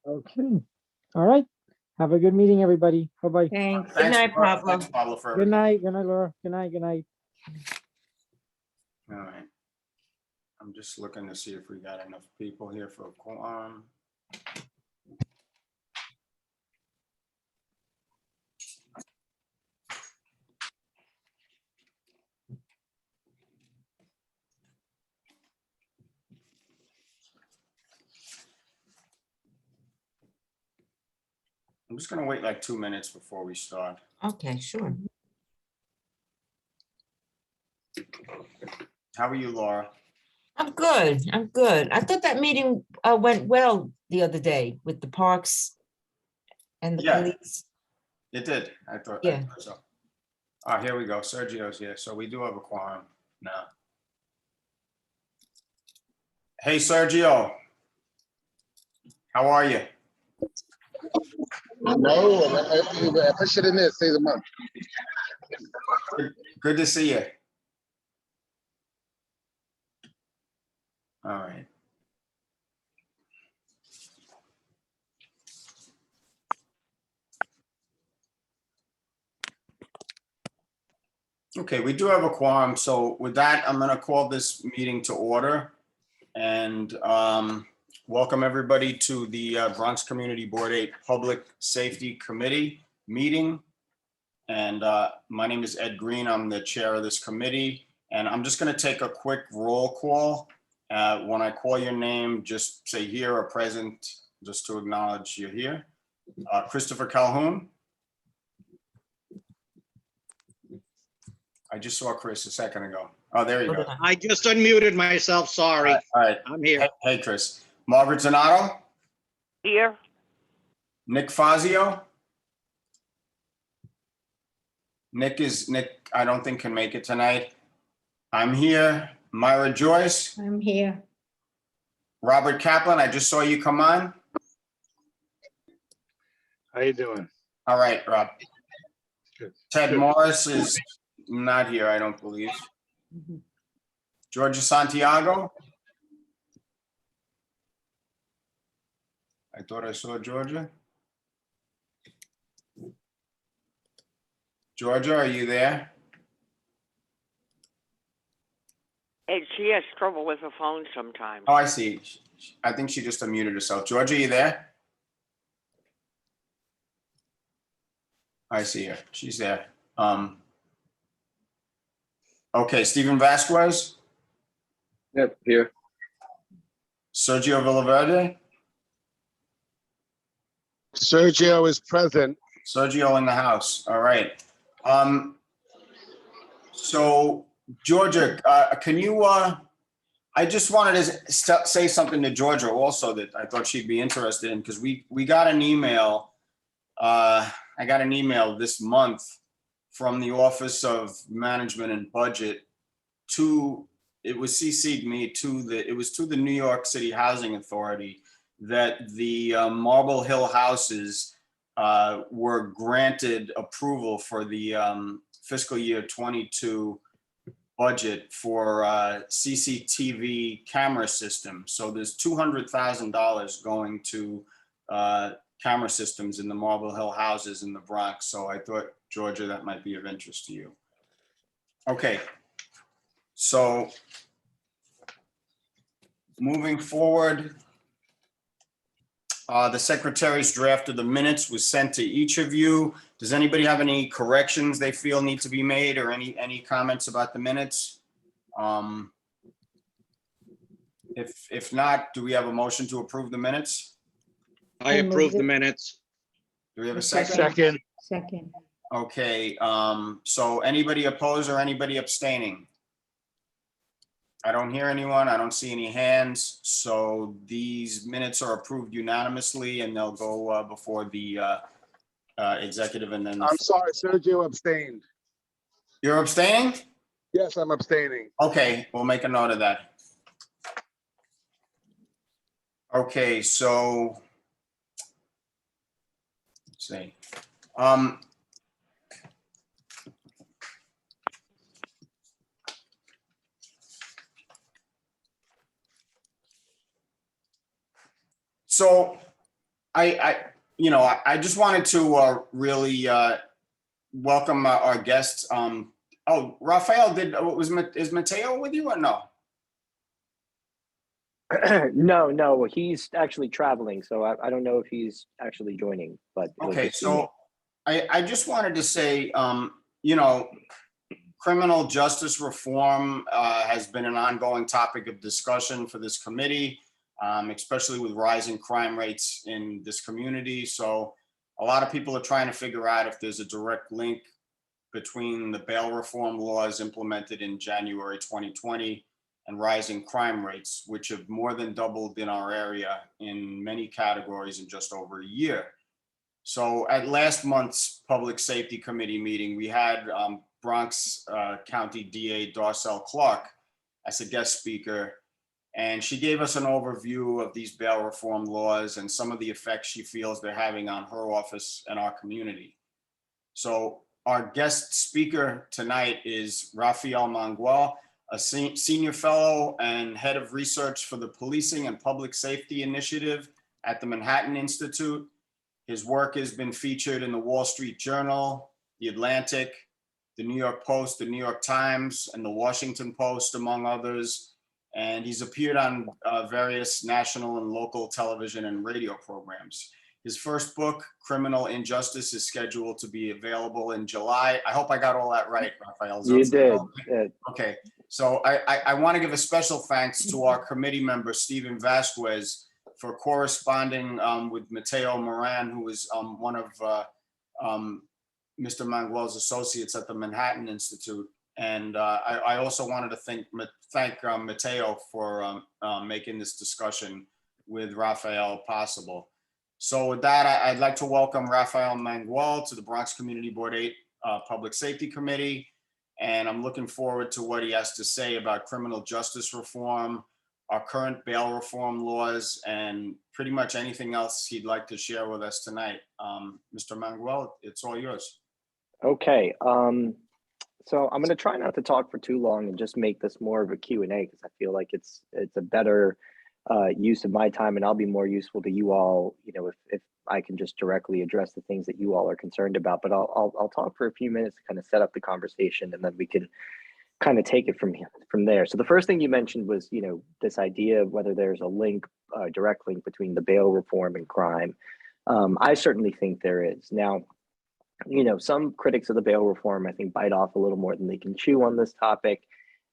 Okay. All right. Have a good meeting, everybody. Bye-bye. Thanks. Good night, Laura. Pablo. Thanks, Pablo, for Good everything. night. Good night, Laura. Good night. Good night. All right. I'm just looking to see if we got enough people here for a quorum. I'm just gonna wait like 2 minutes before we start. Okay, sure. How are you, Laura? I'm good. I'm good. I thought that meeting went well the other day with the parks and the Yeah. police. It did. I thought Yeah. so. Ah, here we go. Sergio's here. So we do have a quorum now. Hey, Sergio. How are you? No, I push it in there, say the month. Good to see you. All right. Okay, we do have a quorum. So with that, I'm going to call this meeting to order and welcome everybody to the Bronx Community Board 8 Public Safety Committee meeting. And my name is Ed Green. I'm the chair of this committee. And I'm just going to take a quick roll call. When I call your name, just say here or present, just to acknowledge you're here. Christopher Calhoun. I just saw Chris a second ago. Oh, there you go. I just unmuted myself, sorry. All right. I'm here. Hey, Chris. Margaret Donato, Here. Nick Fazio. Nick, I don't think can make it tonight. I'm here. Myra Joyce, I'm here. Robert Kaplan, I just saw you come on. How you doing? All right, Rob. Good. Ted Good. Morris is not here, I don't believe. Mhm. Georgia Santiago. I thought I saw Georgia. Georgia, are you there? And she has trouble with the phone sometimes. Oh, I see. I think she just unmuted herself. Georgia, are you there? I see her. She's there. Okay, Stephen Vasquez, Yep, here. Sergio Villaverde, Sergio is present. Sergio in the house. All right. So Georgia, can you, I just wanted to say something to Georgia also that I thought she'd be interested in, because we got an email. I got an email this month from the Office of Management and Budget to, it was CC'd me to it was to the New York City Housing Authority that the Marble Hill houses were granted approval for the fiscal year 22 budget for CCTV camera system. So there's $200,000 going to camera systems in the Marble Hill houses in the Bronx. So I thought, Georgia, that might be of interest to you. Okay. So moving forward, the secretary's draft of the minutes was sent to each of you. Does anybody have any corrections they feel need to be made, or any comments about the minutes? If not, do we have a motion to approve the minutes? I approve the minutes. Do we have a second? Second. Second. Okay, so anybody opposed or anybody abstaining? I don't hear anyone. I don't see any hands. So these minutes are approved unanimously and they'll go before the executive and then. I'm sorry, Sergio abstained. You're abstaining? Yes, I'm abstaining. Okay, we'll make a note of that. Okay, so let's see. So I just wanted to really welcome our guests. Oh, Raphael, is Mateo with you or no? No, he's actually traveling, so I don't know if he's actually joining, but. it was Okay, just me. so I just wanted to say, criminal justice reform has been an ongoing topic of discussion for this committee, especially with rising crime rates in this community. So a lot of people are trying to figure out if there's a direct link between the bail reform laws implemented in January 2020 and rising crime rates, which have more than doubled in our area in many categories in just over a year. So at last month's Public Safety Committee meeting, we had Bronx County DA Darcel Clark as a guest speaker, and she gave us an overview of these bail reform laws and some of the effects she feels they're having on her office and our community. So our guest speaker tonight is Rafael Mangual, a senior fellow and head of research for the Policing and Public Safety Initiative at the Manhattan Institute. His work has been featured in the Wall Street Journal, The Atlantic, the New York Post, the New York Times, and the Washington Post, among others. And he's appeared on various national and local television and radio programs. His first book, Criminal Injustice, is scheduled to be available in July. I hope I got all that right, Raphael. You did. Okay, so I want to give a special thanks to our committee member, Stephen Vasquez, for corresponding with Mateo Moran, who is one of Mr. Mangual's associates at the Manhattan Institute. And I also wanted to thank Mateo for making this discussion with Raphael possible. So with that, I'd like to welcome Rafael Mangual to the Bronx Community Board 8 Public Safety Committee. And I'm looking forward to what he has to say about criminal justice reform, our current bail reform laws, and pretty much anything else he'd like to share with us tonight. Mr. Mangual, it's all yours. Okay, so I'm going to try not to talk for too long and just make this more of a Q&A because I feel like it's a better use of my time, and I'll be more useful to you all, if I can just directly address the things that you all are concerned about. But I'll talk for a few minutes to kind of set up the conversation, and then we can kind of take it from there. So the first thing you mentioned was, this idea of whether there's a direct link between the bail reform and crime. I certainly think there is. Now, some critics of the bail reform, I think, bite off a little more than they can chew on this topic,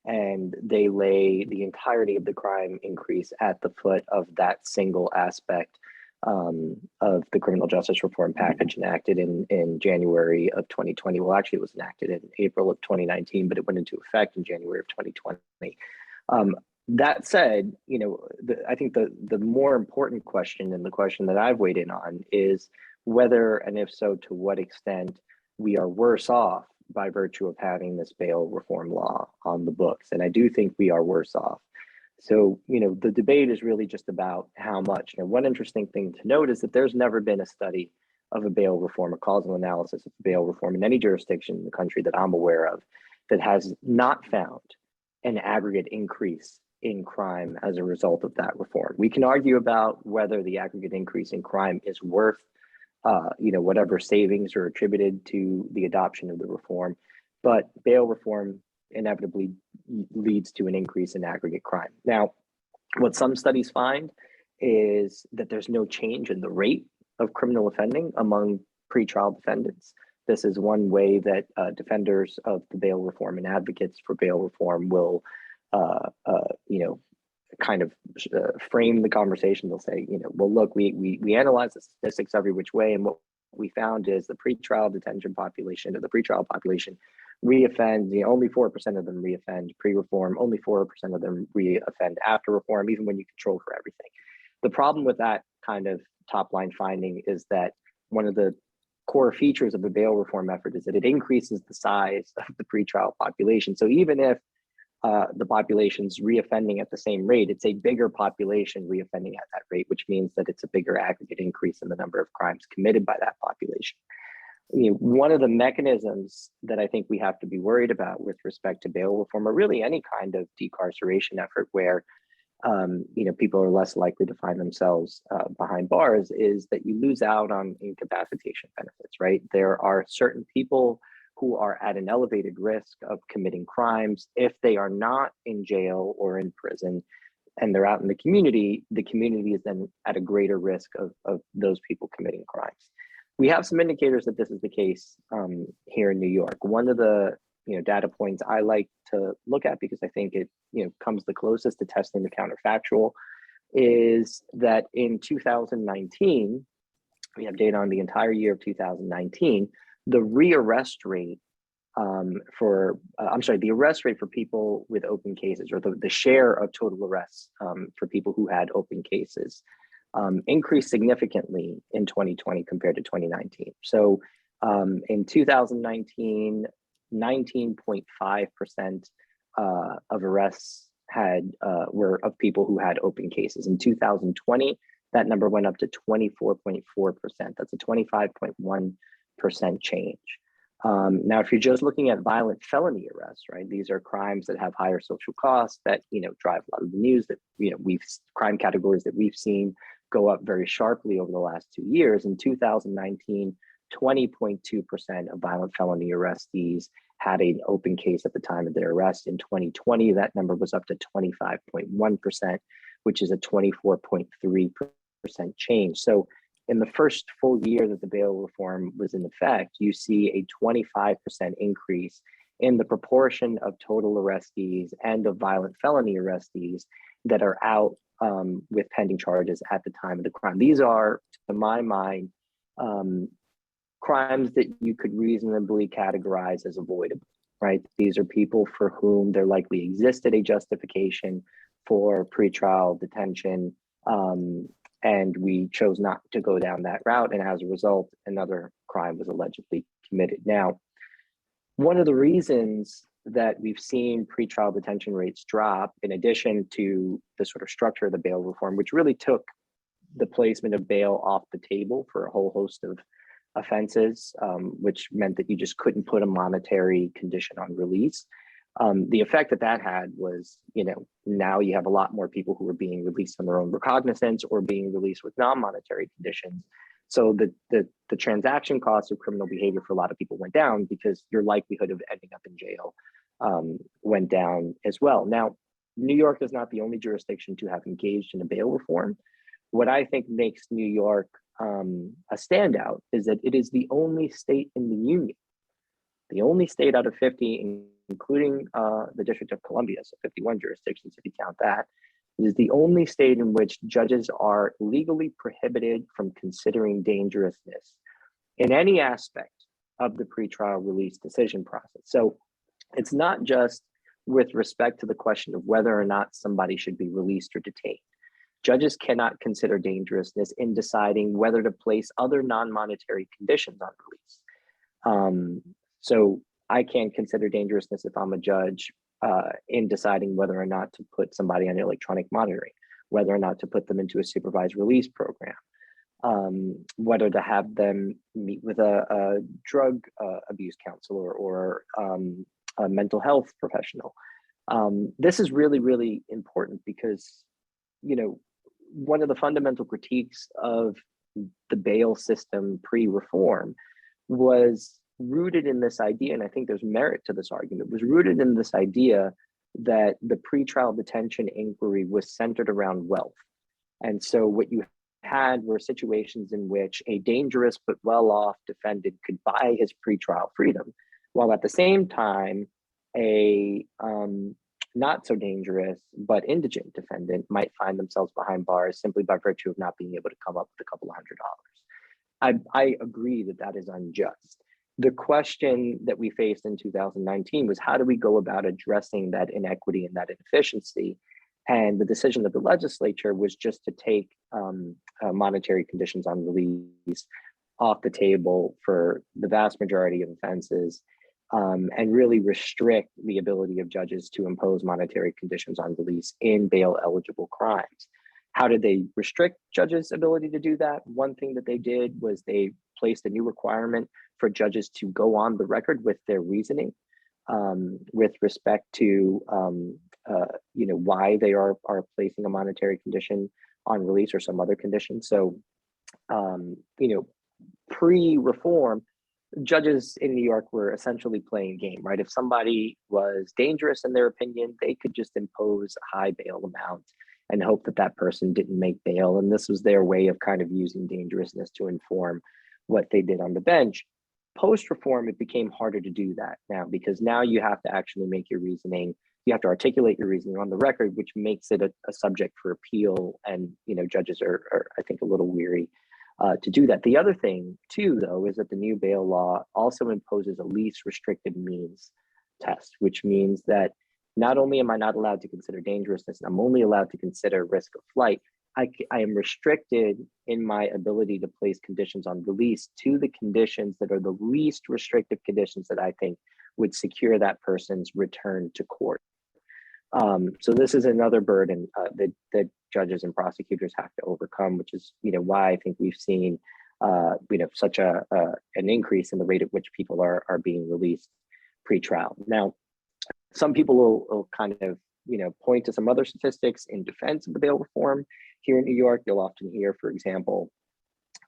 and they lay the entirety of the crime increase at the foot of that single aspect of the criminal justice reform package enacted in January of 2020. Well, actually, it was enacted in April of 2019, but it went into effect in January of 2020. That said, I think the more important question, and the question that I've weighed in on, is whether, and if so, to what extent we are worse off by virtue of having this bail reform law on the books. And I do think we are worse off. So, the debate is really just about how much. Now, one interesting thing to note is that there's never been a study of a bail reform, a causal analysis of bail reform in any jurisdiction in the country that I'm aware of that has not found an aggregate increase in crime as a result of that reform. We can argue about whether the aggregate increase in crime is worth whatever savings are attributed to the adoption of the reform, but bail reform inevitably leads to an increase in aggregate crime. Now, what some studies find is that there's no change in the rate of criminal offending among pretrial defendants. This is one way that defenders of the bail reform and advocates for bail reform will, frame the conversation. They'll say, well, look, we analyze the statistics every which way, and what we found is the pretrial detention population, or the pretrial population, reoffend. Only 4% of them reoffend pre-reform. Only 4% of them reoffend after reform, even when you control for everything. The problem with that kind of top-line finding is that one of the core features of the bail reform effort is that it increases the size of the pretrial population. So even if the population's reoffending at the same rate, it's a bigger population reoffending at that rate, which means that it's a bigger aggregate increase in the number of crimes committed by that population. One of the mechanisms that I think we have to be worried about with respect to bail reform, or really any kind of decarceration effort where people are less likely to find themselves behind bars is that you lose out on incapacitation benefits, right? There are certain people who are at an elevated risk of committing crimes. If they are not in jail or in prison and they're out in the community is then at a greater risk of those people committing crimes. We have some indicators that this is the case here in New York. One of the data points I like to look at, because I think it comes the closest to testing the counterfactual, is that in 2019, we have data on the entire year of 2019, the rearrest rate the arrest rate for people with open cases, or the share of total arrests for people who had open cases, increased significantly in 2020 compared to 2019. So in 2019, 19.5% of arrests were of people who had open cases. In 2020, that number went up to 24.4%. That's a 25.1% change. Now, if you're just looking at violent felony arrests, right, these are crimes that have higher social costs that drive a lot of the news, that crime categories that we've seen go up very sharply over the last 2 years. In 2019, 20.2% of violent felony arrestees had an open case at the time of their arrest. In 2020, that number was up to 25.1%, which is a 24.3% change. So in the first full year that the bail reform was in effect, you see a 25% increase in the proportion of total arrestees and of violent felony arrestees that are out with pending charges at the time of the crime. These are, to my mind, crimes that you could reasonably categorize as avoidable, right? These are people for whom there likely existed a justification for pretrial detention, and we chose not to go down that route. And as a result, another crime was allegedly committed. Now, one of the reasons that we've seen pretrial detention rates drop, in addition to the sort of structure of the bail reform, which really took the placement of bail off the table for a whole host of offenses, which meant that you just couldn't put a monetary condition on release. The effect that had was, now you have a lot more people who are being released on their own recognizance or being released with non-monetary conditions. So the transaction costs of criminal behavior for a lot of people went down, because your likelihood of ending up in jail went down as well. Now, New York is not the only jurisdiction to have engaged in a bail reform. What I think makes New York a standout is that it is the only state in the union, the only state out of 50, including the District of Columbia, so 51 jurisdictions if you count that, is the only state in which judges are legally prohibited from considering dangerousness in any aspect of the pretrial release decision process. So it's not just with respect to the question of whether or not somebody should be released or detained. Judges cannot consider dangerousness in deciding whether to place other non-monetary conditions on release. So I can't consider dangerousness if I'm a judge in deciding whether or not to put somebody on electronic monitoring, whether or not to put them into a supervised release program, whether to have them meet with a drug abuse counselor or a mental health professional. This is really, really important because, one of the fundamental critiques of the bail system pre-reform was rooted in this idea, and I think there's merit to this argument, was rooted in this idea that the pretrial detention inquiry was centered around wealth. And so what you had were situations in which a dangerous but well-off defendant could buy his pretrial freedom, while at the same time, a not so dangerous but indigent defendant might find themselves behind bars simply by virtue of not being able to come up with a couple of $100. I agree that is unjust. The question that we faced in 2019 was, how do we go about addressing that inequity and that inefficiency? And the decision of the legislature was just to take monetary conditions on release off the table for the vast majority of offenses, and really restrict the ability of judges to impose monetary conditions on release in bail eligible crimes. How did they restrict judges' ability to do that? One thing that they did was they placed a new requirement for judges to go on the record with their reasoning with respect to why they are placing a monetary condition on release or some other condition. So pre-reform, judges in New York were essentially playing a game, right? If somebody was dangerous in their opinion, they could just impose a high bail amount and hope that that person didn't make bail. And this was their way of kind of using dangerousness to inform what they did on the bench. Post-reform, it became harder to do that now, because now you have to actually make your reasoning, you have to articulate your reasoning on the record, which makes it a subject for appeal. And, judges are, I think, a little weary to do that. The other thing too, though, is that the new bail law also imposes a least restrictive means test, which means that not only am I not allowed to consider dangerousness, I'm only allowed to consider risk of flight. I am restricted in my ability to place conditions on release to the conditions that are the least restrictive conditions that I think would secure that person's return to court. So this is another burden that judges and prosecutors have to overcome, which is why I think we've seen such an increase in the rate at which people are being released pre-trial. Now, some people will kind of point to some other statistics in defense of the bail reform. Here in New York, you'll often hear, for example,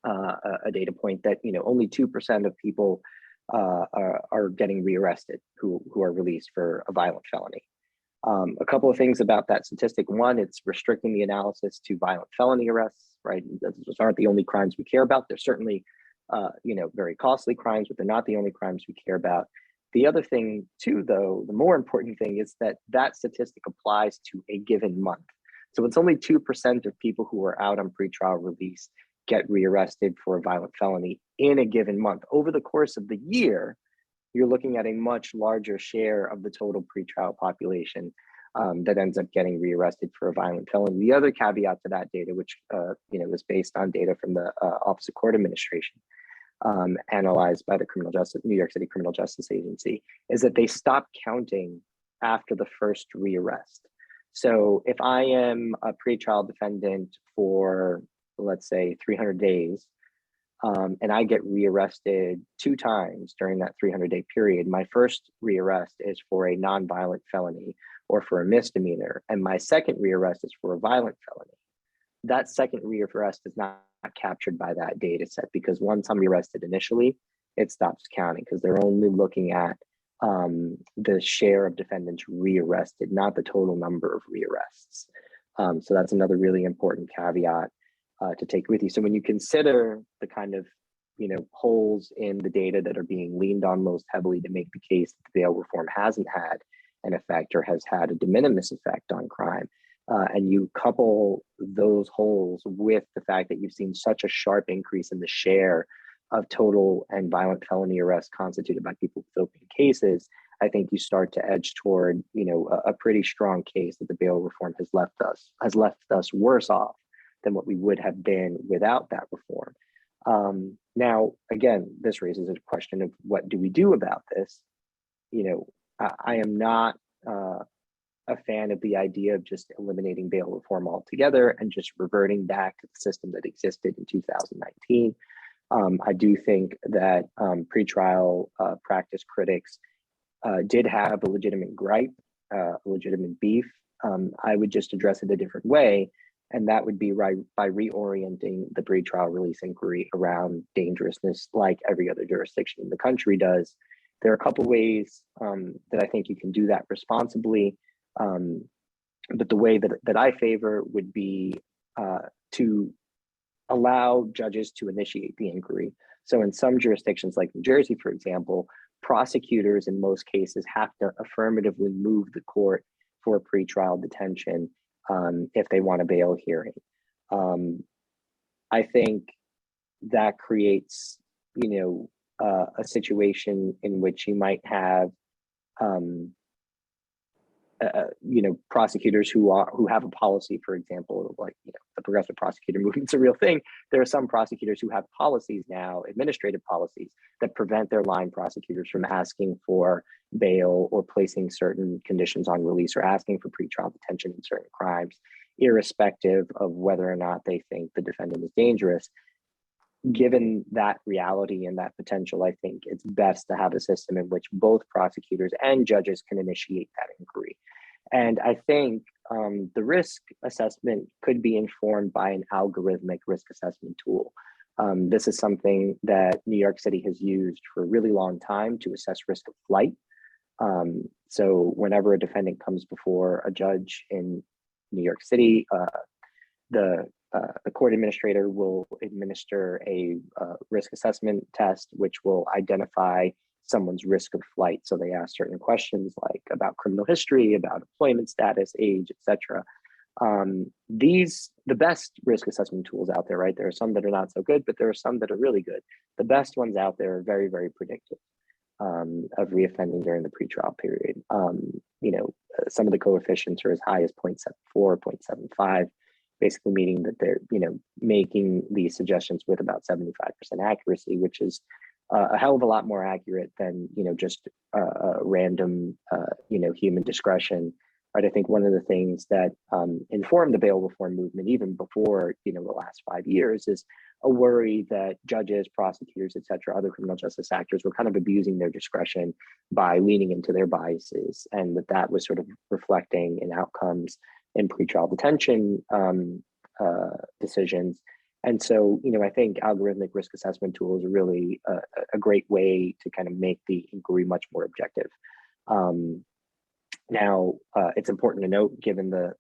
a data point that only 2% of people are getting rearrested who are released for a violent felony. A couple of things about that statistic. One, it's restricting the analysis to violent felony arrests, right? Those aren't the only crimes we care about. They're certainly, very costly crimes, but they're not the only crimes we care about. The other thing too, though, the more important thing is that that statistic applies to a given month. So it's only 2% of people who are out on pretrial release get rearrested for a violent felony in a given month. Over the course of the year, you're looking at a much larger share of the total pretrial population that ends up getting rearrested for a violent felony. The other caveat to that data, which is based on data from the Office of Court Administration, analyzed by the New York City Criminal Justice Agency, is that they stop counting after the first rearrest. So if I am a pretrial defendant for, let's say, 300 days, and I get rearrested 2 times during that 300-day period, my first rearrest is for a non-violent felony or for a misdemeanor, and my second rearrest is for a violent felony. That second rearrest is not captured by that data set, because once I'm rearrested initially, it stops counting, because they're only looking at the share of defendants rearrested, not the total number of rearrests. So that's another really important caveat to take with you. So when you consider the kind of holes in the data that are being leaned on most heavily to make the case that the bail reform hasn't had an effect or has had a de minimis effect on crime, and you couple those holes with the fact that you've seen such a sharp increase in the share of total and violent felony arrests constituted by people with open cases, I think you start to edge toward a pretty strong case that the bail reform has left us worse off than what we would have been without that reform. Now, again, this raises a question of what do we do about this? I am not a fan of the idea of just eliminating bail reform altogether and just reverting back to the system that existed in 2019. I do think that pretrial practice critics did have a legitimate gripe, a legitimate beef. I would just address it a different way, and that would be by reorienting the pretrial release inquiry around dangerousness like every other jurisdiction in the country does. There are a couple ways that I think you can do that responsibly, but the way that I favor would be to allow judges to initiate the inquiry. So in some jurisdictions like New Jersey, for example, prosecutors in most cases have to affirmatively move the court for pretrial detention if they want a bail hearing. I think that creates, a situation in which you might have, prosecutors who have a policy, for example, like the progressive prosecutor movement's a real thing. There are some prosecutors who have policies now, administrative policies, that prevent their line prosecutors from asking for bail or placing certain conditions on release or asking for pretrial detention in certain crimes, irrespective of whether or not they think the defendant is dangerous. given that reality and that potential, I think it's best to have a system in which both prosecutors and judges can initiate that inquiry. And I think the risk assessment could be informed by an algorithmic risk assessment tool. This is something that New York City has used for a really long time to assess risk of flight. So whenever a defendant comes before a judge in New York City, the court administrator will administer a risk assessment test, which will identify someone's risk of flight. So they ask certain questions like about criminal history, about employment status, age, etc. The best risk assessment tools out there, right? There are some that are not so good, but there are some that are really good. The best ones out there are very, very predictive of reoffending during the pretrial period. Some of the coefficients are as high as 0.74, 0.75, basically meaning that they're, making these suggestions with about 75% accuracy, which is a hell of a lot more accurate than, just random, human discretion. Right. I think one of the things that informed the bail reform movement, even before, the last 5 years, is a worry that judges, prosecutors, et cetera, other criminal justice actors were kind of abusing their discretion by leaning into their biases, and that was sort of reflecting in outcomes in pretrial detention decisions. And so, I think algorithmic risk assessment tools are really a great way to kind of make the inquiry much more objective. Now, it's important to note, given the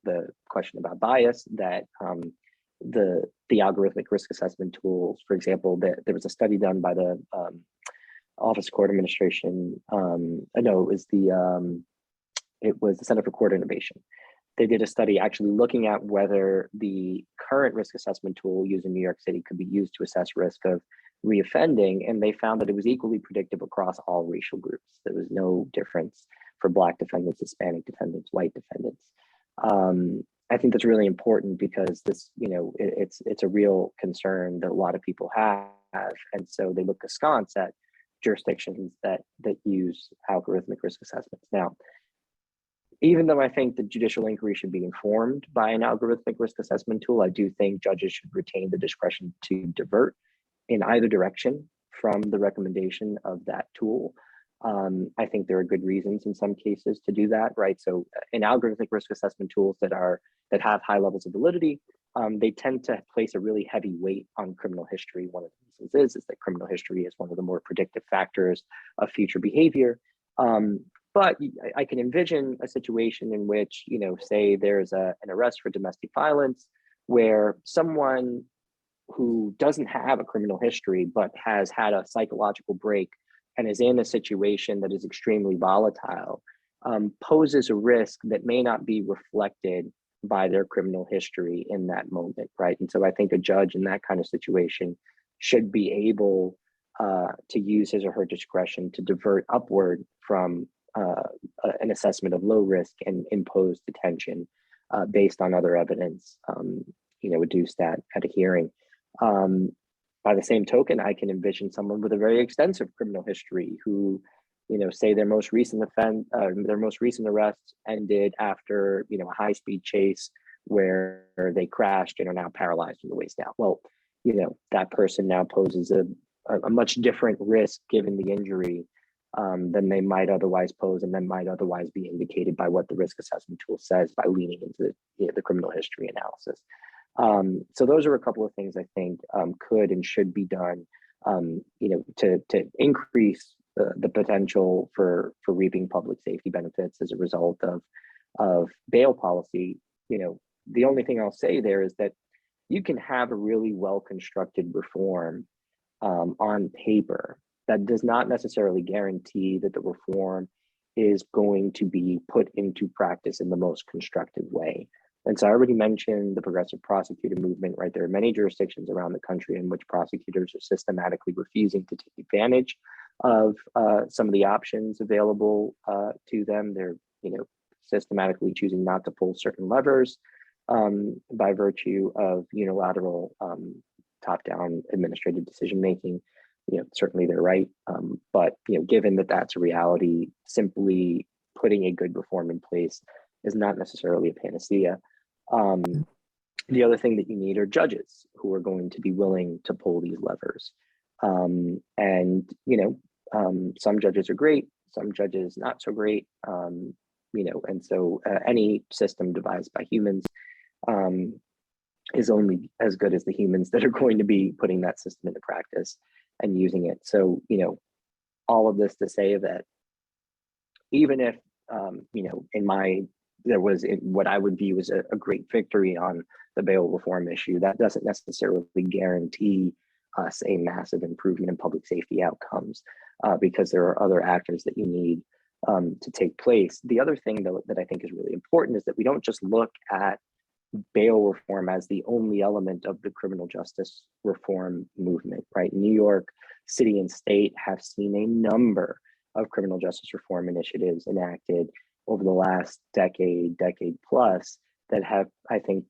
question about bias, that the algorithmic risk assessment tools, for example, there was a study done by the Office of Court Administration. It was the Center for Court Innovation. They did a study actually looking at whether the current risk assessment tool used in New York City could be used to assess risk of reoffending, and they found that it was equally predictive across all racial groups. There was no difference for Black defendants, Hispanic defendants, white defendants. I think that's really important because this, it's a real concern that a lot of people have, and so they look askance at jurisdictions that use algorithmic risk assessments. Now, even though I think the judicial inquiry should be informed by an algorithmic risk assessment tool, I do think judges should retain the discretion to divert in either direction from the recommendation of that tool. I think there are good reasons in some cases to do that, right? So in algorithmic risk assessment tools that have high levels of validity, they tend to place a really heavy weight on criminal history. One of the reasons is that criminal history is one of the more predictive factors of future behavior. But I can envision a situation in which, say there's an arrest for domestic violence where someone who doesn't have a criminal history but has had a psychological break and is in a situation that is extremely volatile, poses a risk that may not be reflected by their criminal history in that moment, right? And so I think a judge in that kind of situation should be able to use his or her discretion to divert upward from an assessment of low risk and impose detention based on other evidence, adduced at a hearing. By the same token, I can envision someone with a very extensive criminal history who, say their most recent arrest ended after, a high-speed chase where they crashed and are now paralyzed from the waist down. Well, that person now poses a much different risk given the injury than they might otherwise pose, and then might otherwise be indicated by what the risk assessment tool says by leaning into the criminal history analysis. So those are a couple of things I think could and should be done, to increase the potential for reaping public safety benefits as a result of bail policy. The only thing I'll say there is that you can have a really well-constructed reform on paper that does not necessarily guarantee that the reform is going to be put into practice in the most constructive way. And so I already mentioned the progressive prosecutor movement, right? There are many jurisdictions around the country in which prosecutors are systematically refusing to take advantage of some of the options available to them. They're, systematically choosing not to pull certain levers by virtue of unilateral top-down administrative decision-making. Certainly they're right. But, given that that's a reality, simply putting a good reform in place is not necessarily a panacea. The other thing that you need are judges who are going to be willing to pull these levers. And, some judges are great, some judges not so great, and so any system devised by humans is only as good as the humans that are going to be putting that system into practice and using it. So, all of this to say that even if, there was what I would view as a great victory on the bail reform issue, that doesn't necessarily guarantee us a massive improvement in public safety outcomes because there are other actors that you need to take place. The other thing though that I think is really important is that we don't just look at bail reform as the only element of the criminal justice reform movement, right? New York City and state have seen a number of criminal justice reform initiatives enacted over the last decade plus that have, I think,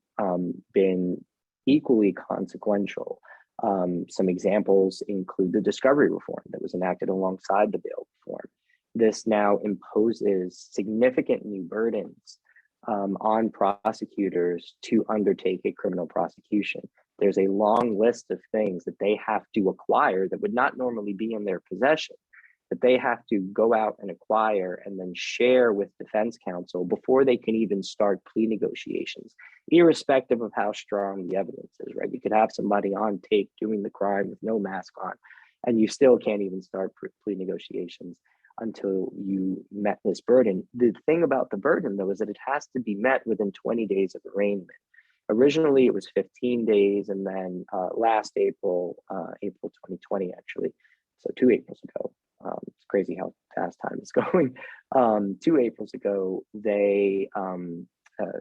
been equally consequential. Some examples include the discovery reform that was enacted alongside the bail reform. This now imposes significant new burdens on prosecutors to undertake a criminal prosecution. There's a long list of things that they have to acquire that would not normally be in their possession, that they have to go out and acquire and then share with defense counsel before they can even start plea negotiations, irrespective of how strong the evidence is, right? You could have somebody on tape doing the crime with no mask on, and you still can't even start plea negotiations until you met this burden. The thing about the burden, though, is that it has to be met within 20 days of arraignment. Originally, it was 15 days, and then last April 2020, actually, so 2 Aprils ago, it's crazy how fast time is going. 2 Aprils ago, they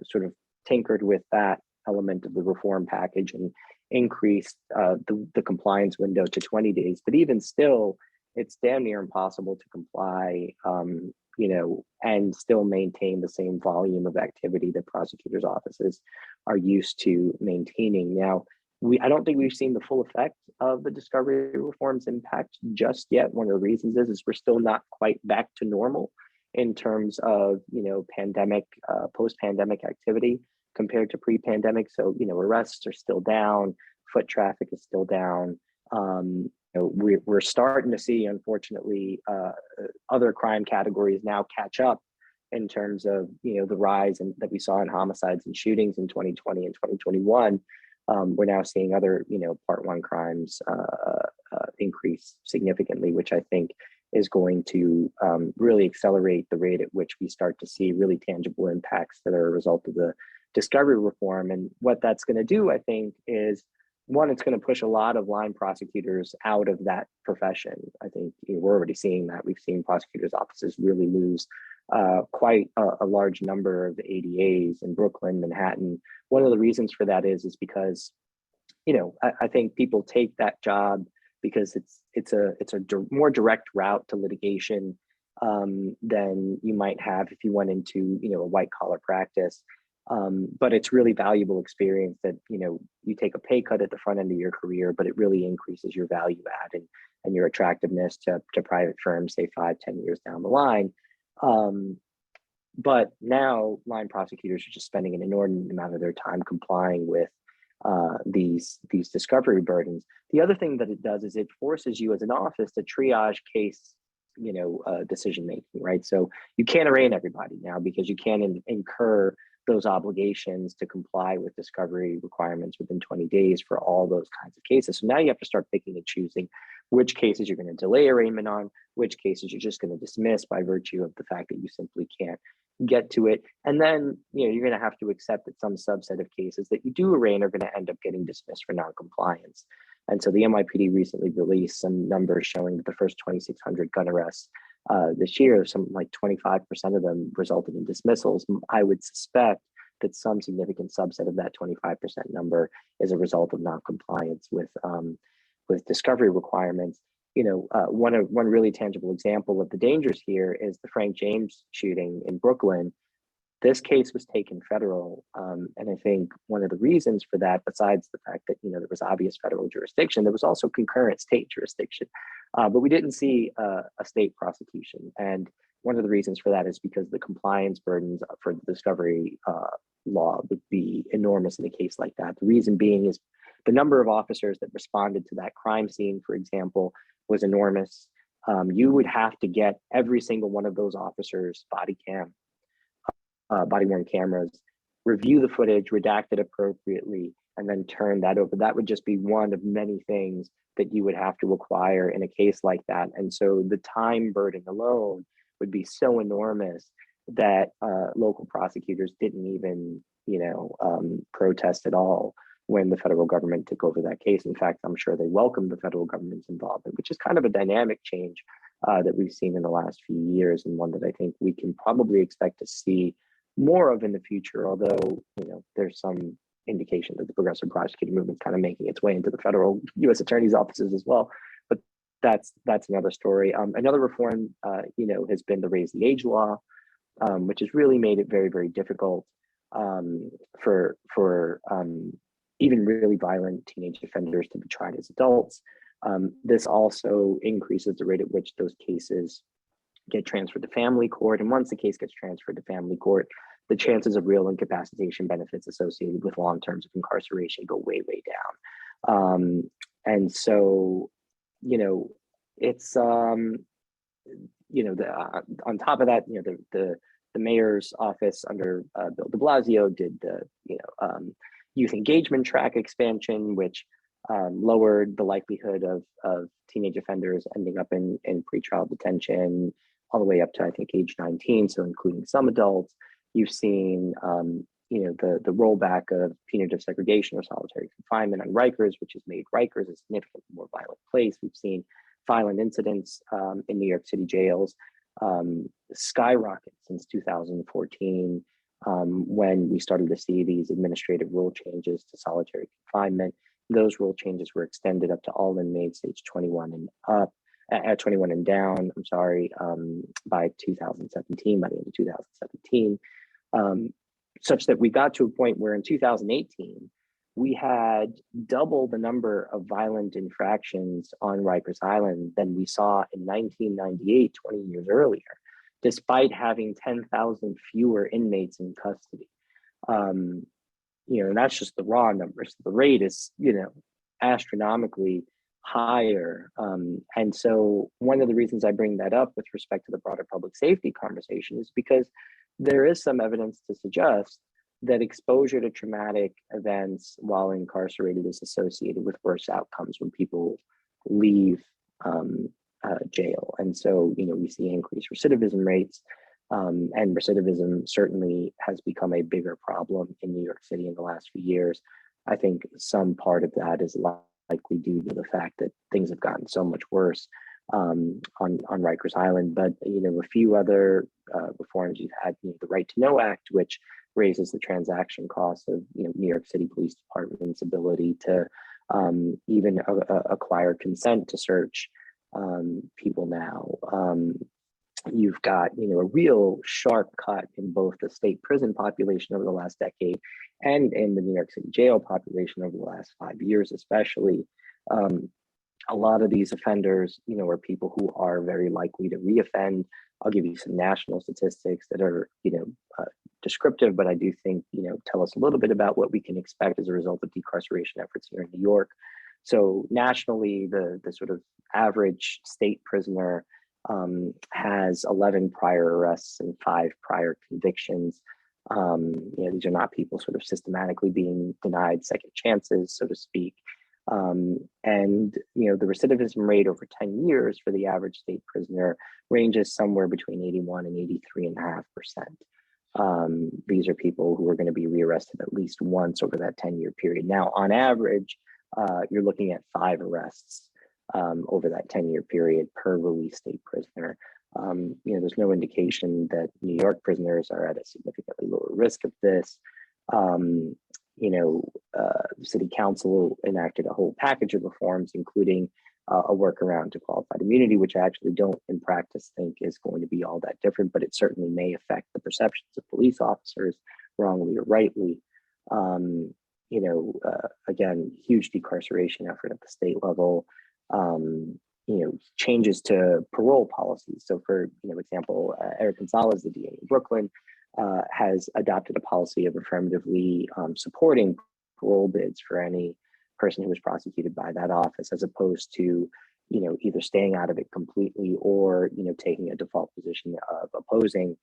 sort of tinkered with that element of the reform package and increased the compliance window to 20 days. But even still, it's damn near impossible to comply, and still maintain the same volume of activity that prosecutors' offices are used to maintaining. Now, I don't think we've seen the full effect of the discovery reform's impact just yet. One of the reasons is we're still not quite back to normal in terms of, pandemic, post-pandemic activity compared to pre-pandemic. So, arrests are still down, foot traffic is still down. We're starting to see, unfortunately, other crime categories now catch up in terms of, the rise that we saw in homicides and shootings in 2020 and 2021. We're now seeing other, Part 1 crimes increase significantly, which I think is going to really accelerate the rate at which we start to see really tangible impacts that are a result of the discovery reform. And what that's going to do, I think, is one, it's going to push a lot of line prosecutors out of that profession. I think we're already seeing that. We've seen prosecutors' offices really lose quite a large number of ADAs in Brooklyn, Manhattan. One of the reasons for that is because, I think people take that job because it's a more direct route to litigation than you might have if you went into, a white collar practice. But it's really valuable experience that, you take a pay cut at the front end of your career, but it really increases your value add and your attractiveness to private firms, say 5-10 years down the line. But now line prosecutors are just spending an inordinate amount of their time complying with these discovery burdens. The other thing that it does is it forces you as an office to triage case, decision making, right? So you can't arraign everybody now because you can't incur those obligations to comply with discovery requirements within 20 days for all those kinds of cases. So now you have to start picking and choosing which cases you're going to delay arraignment on, which cases you're just going to dismiss by virtue of the fact that you simply can't get to it. And then, you're going to have to accept that some subset of cases that you do arraign are going to end up getting dismissed for noncompliance. And so the NYPD recently released some numbers showing that the first 2,600 gun arrests this year, something like 25% of them resulted in dismissals. I would suspect that some significant subset of that 25% number is a result of noncompliance with discovery requirements. One really tangible example of the dangers here is the Frank James shooting in Brooklyn. This case was taken federal, and I think one of the reasons for that, besides the fact that there was obvious federal jurisdiction, there was also concurrent state jurisdiction, but we didn't see a state prosecution. And one of the reasons for that is because the compliance burdens for the discovery law would be enormous in a case like that. The reason being is the number of officers that responded to that crime scene, for example, was enormous. You would have to get every single one of those officers' body-worn cameras, review the footage, redact it appropriately, and then turn that over. That would just be one of many things that you would have to acquire in a case like that. And so the time burden alone would be so enormous that local prosecutors didn't even, protest at all when the federal government took over that case. In fact, I'm sure they welcomed the federal government's involvement, which is kind of a dynamic change that we've seen in the last few years, and one that I think we can probably expect to see more of in the future, although, there's some indication that the progressive prosecutor movement is kind of making its way into the federal U.S. attorney's offices as well. But that's another story. Another reform, has been the raise the age law, which has really made it very, very difficult for even really violent teenage offenders to be tried as adults. This also increases the rate at which those cases get transferred to family court. And once the case gets transferred to family court, the chances of real incapacitation benefits associated with long terms of incarceration go way, way down. And so, it's, on top of that, the mayor's office under Bill de Blasio did the, youth engagement track expansion, which lowered the likelihood of teenage offenders ending up in pretrial detention all the way up to, I think, age 19, so including some adults. You've seen, the rollback of punitive segregation or solitary confinement on Rikers, which has made Rikers a significantly more violent place. We've seen violent incidents in New York City jails skyrocket since 2014, when we started to see these administrative rule changes to solitary confinement. Those rule changes were extended up to all inmates age 21 and up, 21 and down, by 2017, by the end of 2017, such that we got to a point where in 2018, we had double the number of violent infractions on Rikers Island than we saw in 1998, 20 years earlier, despite having 10,000 fewer inmates in custody. And that's just the raw numbers. The rate is, astronomically higher. And so one of the reasons I bring that up with respect to the broader public safety conversation is because there is some evidence to suggest that exposure to traumatic events while incarcerated is associated with worse outcomes when people leave jail. And so, we see increased recidivism rates, and recidivism certainly has become a bigger problem in New York City in the last few years. I think some part of that is likely due to the fact that things have gotten so much worse on Rikers Island. But, a few other reforms you've had, the Right to Know Act, which raises the transaction cost of New York City Police Department's ability to even acquire consent to search people now. You've got a real sharp cut in both the state prison population over the last decade and in the New York City jail population over the last 5 years, especially. A lot of these offenders, are people who are very likely to reoffend. I'll give you some national statistics that are, descriptive, but I do think, tell us a little bit about what we can expect as a result of decarceration efforts here in New York. So nationally, the sort of average state prisoner has 11 prior arrests and 5 prior convictions. These are not people sort of systematically being denied second chances, so to speak. And the recidivism rate over 10 years for the average state prisoner ranges somewhere between 81 and 83.5%. These are people who are going to be rearrested at least once over that 10-year period. Now, on average, you're looking at 5 arrests over that 10-year period per released state prisoner. There's no indication that New York prisoners are at a significantly lower risk of this. The city council enacted a whole package of reforms, including a workaround to qualified immunity, which I actually don't in practice think is going to be all that different, but it certainly may affect the perceptions of police officers wrongly or rightly. Again, huge decarceration effort at the state level. Changes to parole policies. So for example, Eric Gonzalez, the DA in Brooklyn, has adopted a policy of affirmatively supporting parole bids for any person who was prosecuted by that office, as opposed to, either staying out of it completely or, taking a default position of opposing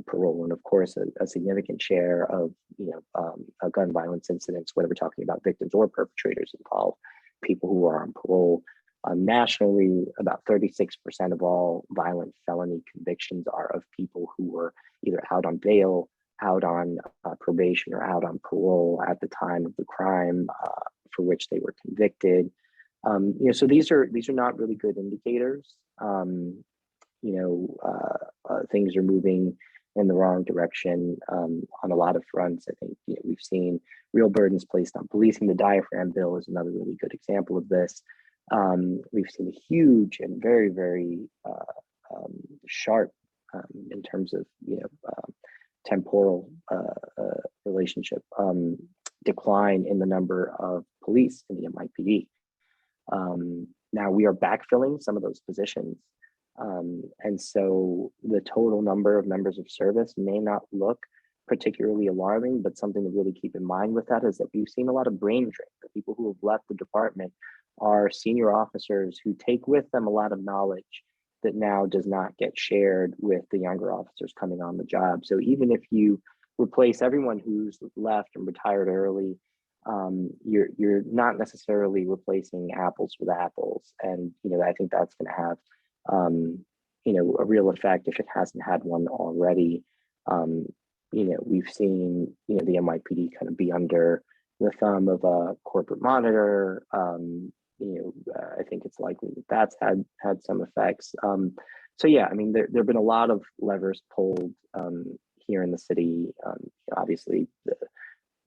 parole. And of course, a significant share of, gun violence incidents, whether we're talking about victims or perpetrators, involve people who are on parole. Nationally, about 36% of all violent felony convictions are of people who were either out on bail, out on probation, or out on parole at the time of the crime for which they were convicted. So these are not really good indicators. Things are moving in the wrong direction on a lot of fronts. I think we've seen real burdens placed on policing. The diaphragm bill is another really good example of this. We've seen a huge and very, very sharp in terms of temporal relationship decline in the number of police in the NYPD. Now we are backfilling some of those positions. And so the total number of members of service may not look particularly alarming, but something to really keep in mind with that is that we've seen a lot of brain drain. The people who have left the department are senior officers who take with them a lot of knowledge that now does not get shared with the younger officers coming on the job. So even if you replace everyone who's left and retired early, you're not necessarily replacing apples with apples. And, I think that's going to have, a real effect if it hasn't had one already. We've seen, the NYPD kind of be under the thumb of a corporate monitor. I think it's likely that that's had some effects. So yeah, I mean, there have been a lot of levers pulled here in the city. Obviously, the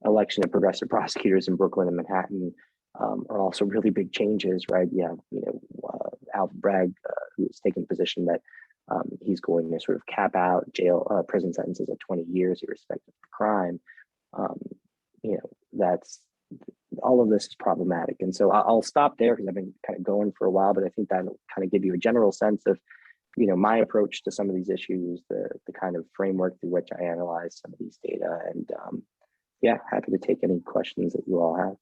election of progressive prosecutors in Brooklyn and Manhattan are also really big changes, right? Yeah, Alvin Bragg, who's taken the position that he's going to sort of cap out prison sentences at 20 years, irrespective of the crime. That's all of this is problematic. And so I'll stop there because I've been kind of going for a while, but I think that'll kind of give you a general sense of, my approach to some of these issues, the kind of framework through which I analyze some of these data. And yeah, happy to take any questions that you all have.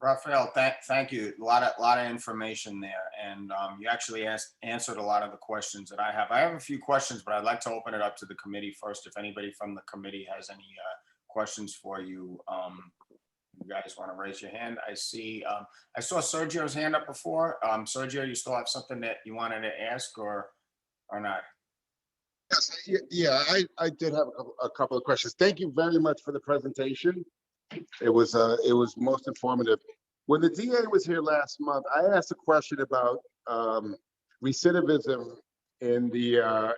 Raphael, thank you. A lot of information there, and you actually answered a lot of the questions that I have. I have a few questions, but I'd like to open it up to the committee first. If anybody from the committee has any questions for you, you guys want to raise your hand. I saw Sergio's hand up before. Sergio, you still have something that you wanted to ask or not? Yes, yeah, I did have a couple of questions. Thank you very much for the presentation. It was most informative. When the DA was here last month, I asked a question about recidivism in the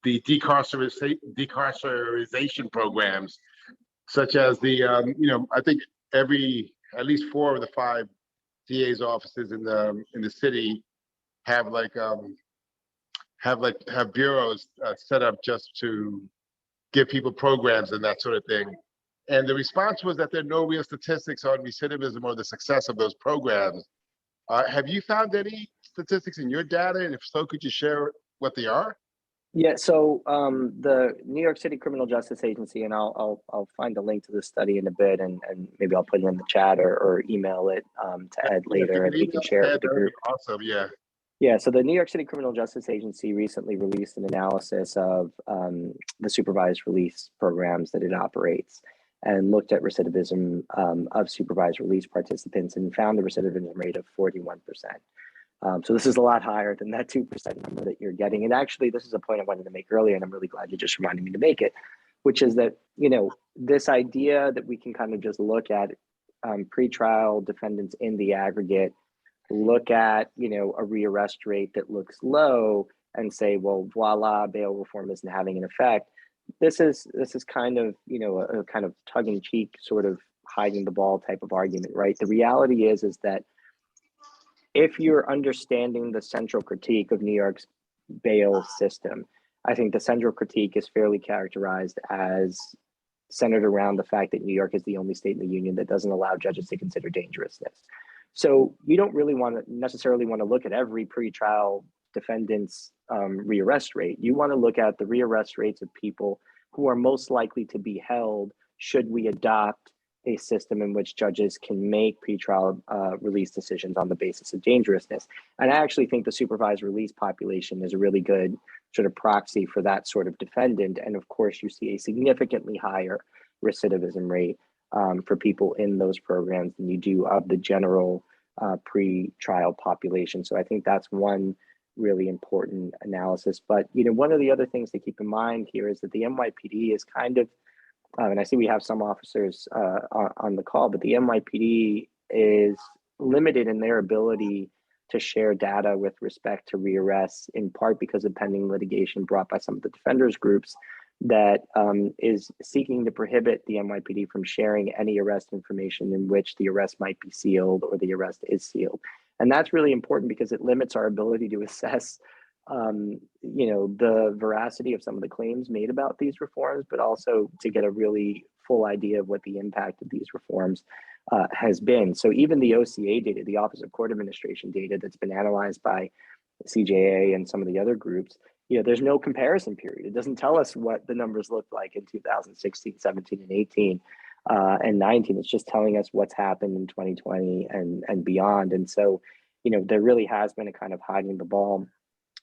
decarcerization programs, such as the I think at least 4 of the 5 DA's offices in the city have bureaus set up just to give people programs and that sort of thing. And the response was that there are no real statistics on recidivism or the success of those programs. Have you found any statistics in your data? And if so, could you share what they are? Yeah, so the New York City Criminal Justice Agency, and I'll find a link to this study in a bit, and maybe I'll put it in the chat or email it to Ed later, and we can share it with the group. Awesome, yeah. Yeah, so the New York City Criminal Justice Agency recently released an analysis of the supervised release programs that it operates, and looked at recidivism of supervised release participants and found a recidivism rate of 41%. So this is a lot higher than that 2% number that you're getting. And actually, this is a point I wanted to make earlier, and I'm really glad you just reminded me to make it, which is that, this idea that we can kind of just look at pretrial defendants in the aggregate, look at, a rearrest rate that looks low and say, well, voila, bail reform isn't having an effect. This is kind of, a kind of tongue-in-cheek sort of hiding the ball type of argument, right? The reality is that if you're understanding the central critique of New York's bail system, I think the central critique is fairly characterized as centered around the fact that New York is the only state in the union that doesn't allow judges to consider dangerousness. So you don't really necessarily want to look at every pretrial defendants' rearrest rate. You want to look at the rearrest rates of people who are most likely to be held should we adopt a system in which judges can make pretrial release decisions on the basis of dangerousness. And I actually think the supervised release population is a really good sort of proxy for that sort of defendant. And of course, you see a significantly higher recidivism rate for people in those programs than you do of the general pre-trial population. So I think that's one really important analysis. But one of the other things to keep in mind here is that the NYPD is kind of, and I see we have some officers on the call, but the NYPD is limited in their ability to share data with respect to rearrests, in part because of pending litigation brought by some of the defenders groups that is seeking to prohibit the NYPD from sharing any arrest information in which the arrest might be sealed or the arrest is sealed. And that's really important because it limits our ability to assess the veracity of some of the claims made about these reforms, but also to get a really full idea of what the impact of these reforms has been. So even the OCA data, the Office of Court Administration data that's been analyzed by CJA and some of the other groups, there's no comparison period. It doesn't tell us what the numbers looked like in 2016, 17, and 18 and 19. It's just telling us what's happened in 2020 and beyond. And so, there really has been a kind of hiding the ball.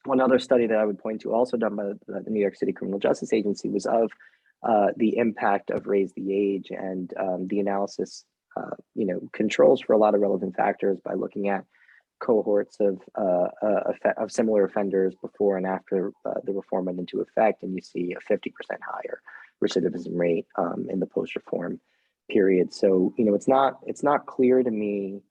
One other study that I would point to, also done by the New York City Criminal Justice Agency, was of the impact of Raise the Age, and the analysis, controls for a lot of relevant factors by looking at cohorts of similar offenders before and after the reform went into effect, and you see a 50% higher recidivism rate in the post-reform period. So it's not clear to me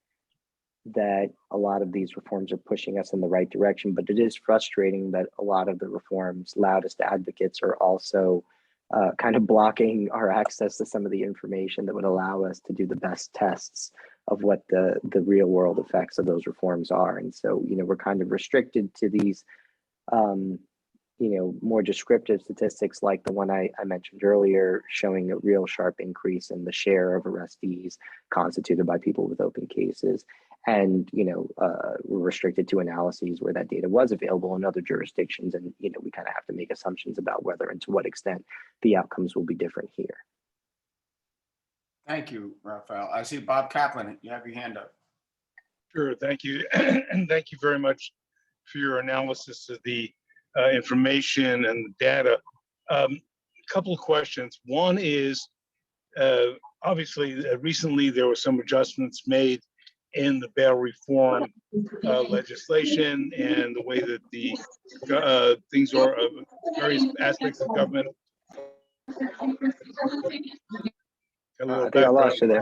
that a lot of these reforms are pushing us in the right direction, but it is frustrating that a lot of the reform's loudest advocates are also kind of blocking our access to some of the information that would allow us to do the best tests of what the real world effects of those reforms are. And so, we're kind of restricted to these, more descriptive statistics like the one I mentioned earlier, showing a real sharp increase in the share of arrestees constituted by people with open cases. And, we're restricted to analyses where that data was available in other jurisdictions. And, we kind of have to make assumptions about whether and to what extent the outcomes will be different here. Thank you, Raphael. I see Bob Kaplan, you have your hand up. Sure, thank you. And thank you very much for your analysis of the information and the data. A couple of questions. One is, obviously, recently there were some adjustments made in the bail reform legislation and the way that the things are, various aspects of government. I think I lost you there.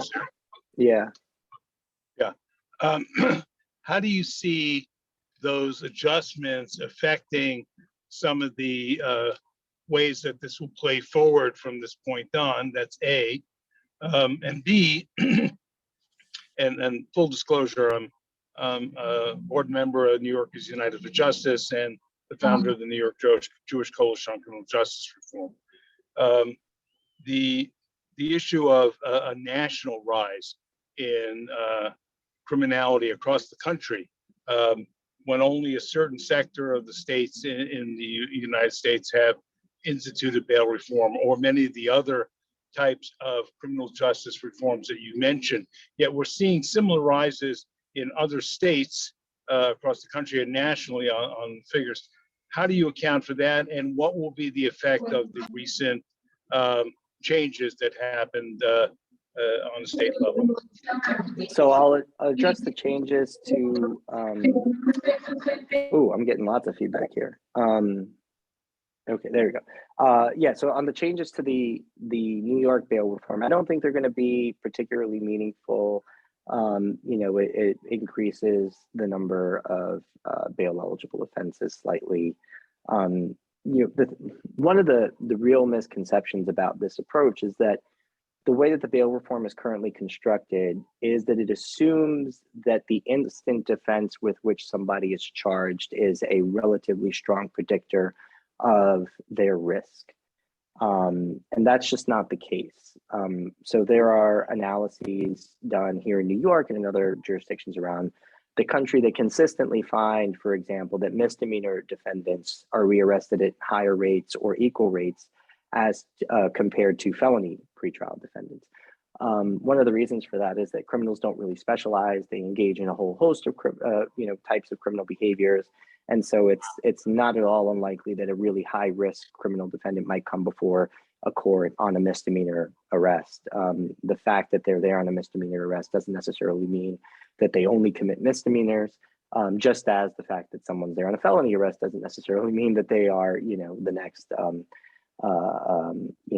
Yeah. Yeah. How do you see those adjustments affecting some of the ways that this will play forward from this point on? That's A. And B, and full disclosure, I'm a board member of New Yorkers United for Justice and the founder of the New York Jewish Coalition on Criminal Justice Reform. The issue of a national rise in criminality across the country, when only a certain sector of the states in the United States have instituted bail reform, or many of the other types of criminal justice reforms that you mentioned. Yet we're seeing similar rises in other states across the country and nationally on figures. How do you account for that? And what will be the effect of the recent changes that happened on the state level? So I'll address the changes to, I'm getting lots of feedback here. Okay, there we go. Yeah, so on the changes to the New York bail reform, I don't think they're going to be particularly meaningful. It increases the number of bail eligible offenses slightly. One of the real misconceptions about this approach is that the way that the bail reform is currently constructed is that it assumes that the instant offense with which somebody is charged is a relatively strong predictor of their risk. And that's just not the case. So there are analyses done here in New York and in other jurisdictions around the country they consistently find, for example, that misdemeanor defendants are rearrested at higher rates or equal rates as compared to felony pretrial defendants. One of the reasons for that is that criminals don't really specialize. They engage in a whole host of types of criminal behaviors. And so it's not at all unlikely that a really high risk criminal defendant might come before a court on a misdemeanor arrest. The fact that they're there on a misdemeanor arrest doesn't necessarily mean that they only commit misdemeanors, just as the fact that someone's there on a felony arrest doesn't necessarily mean that they are, the next,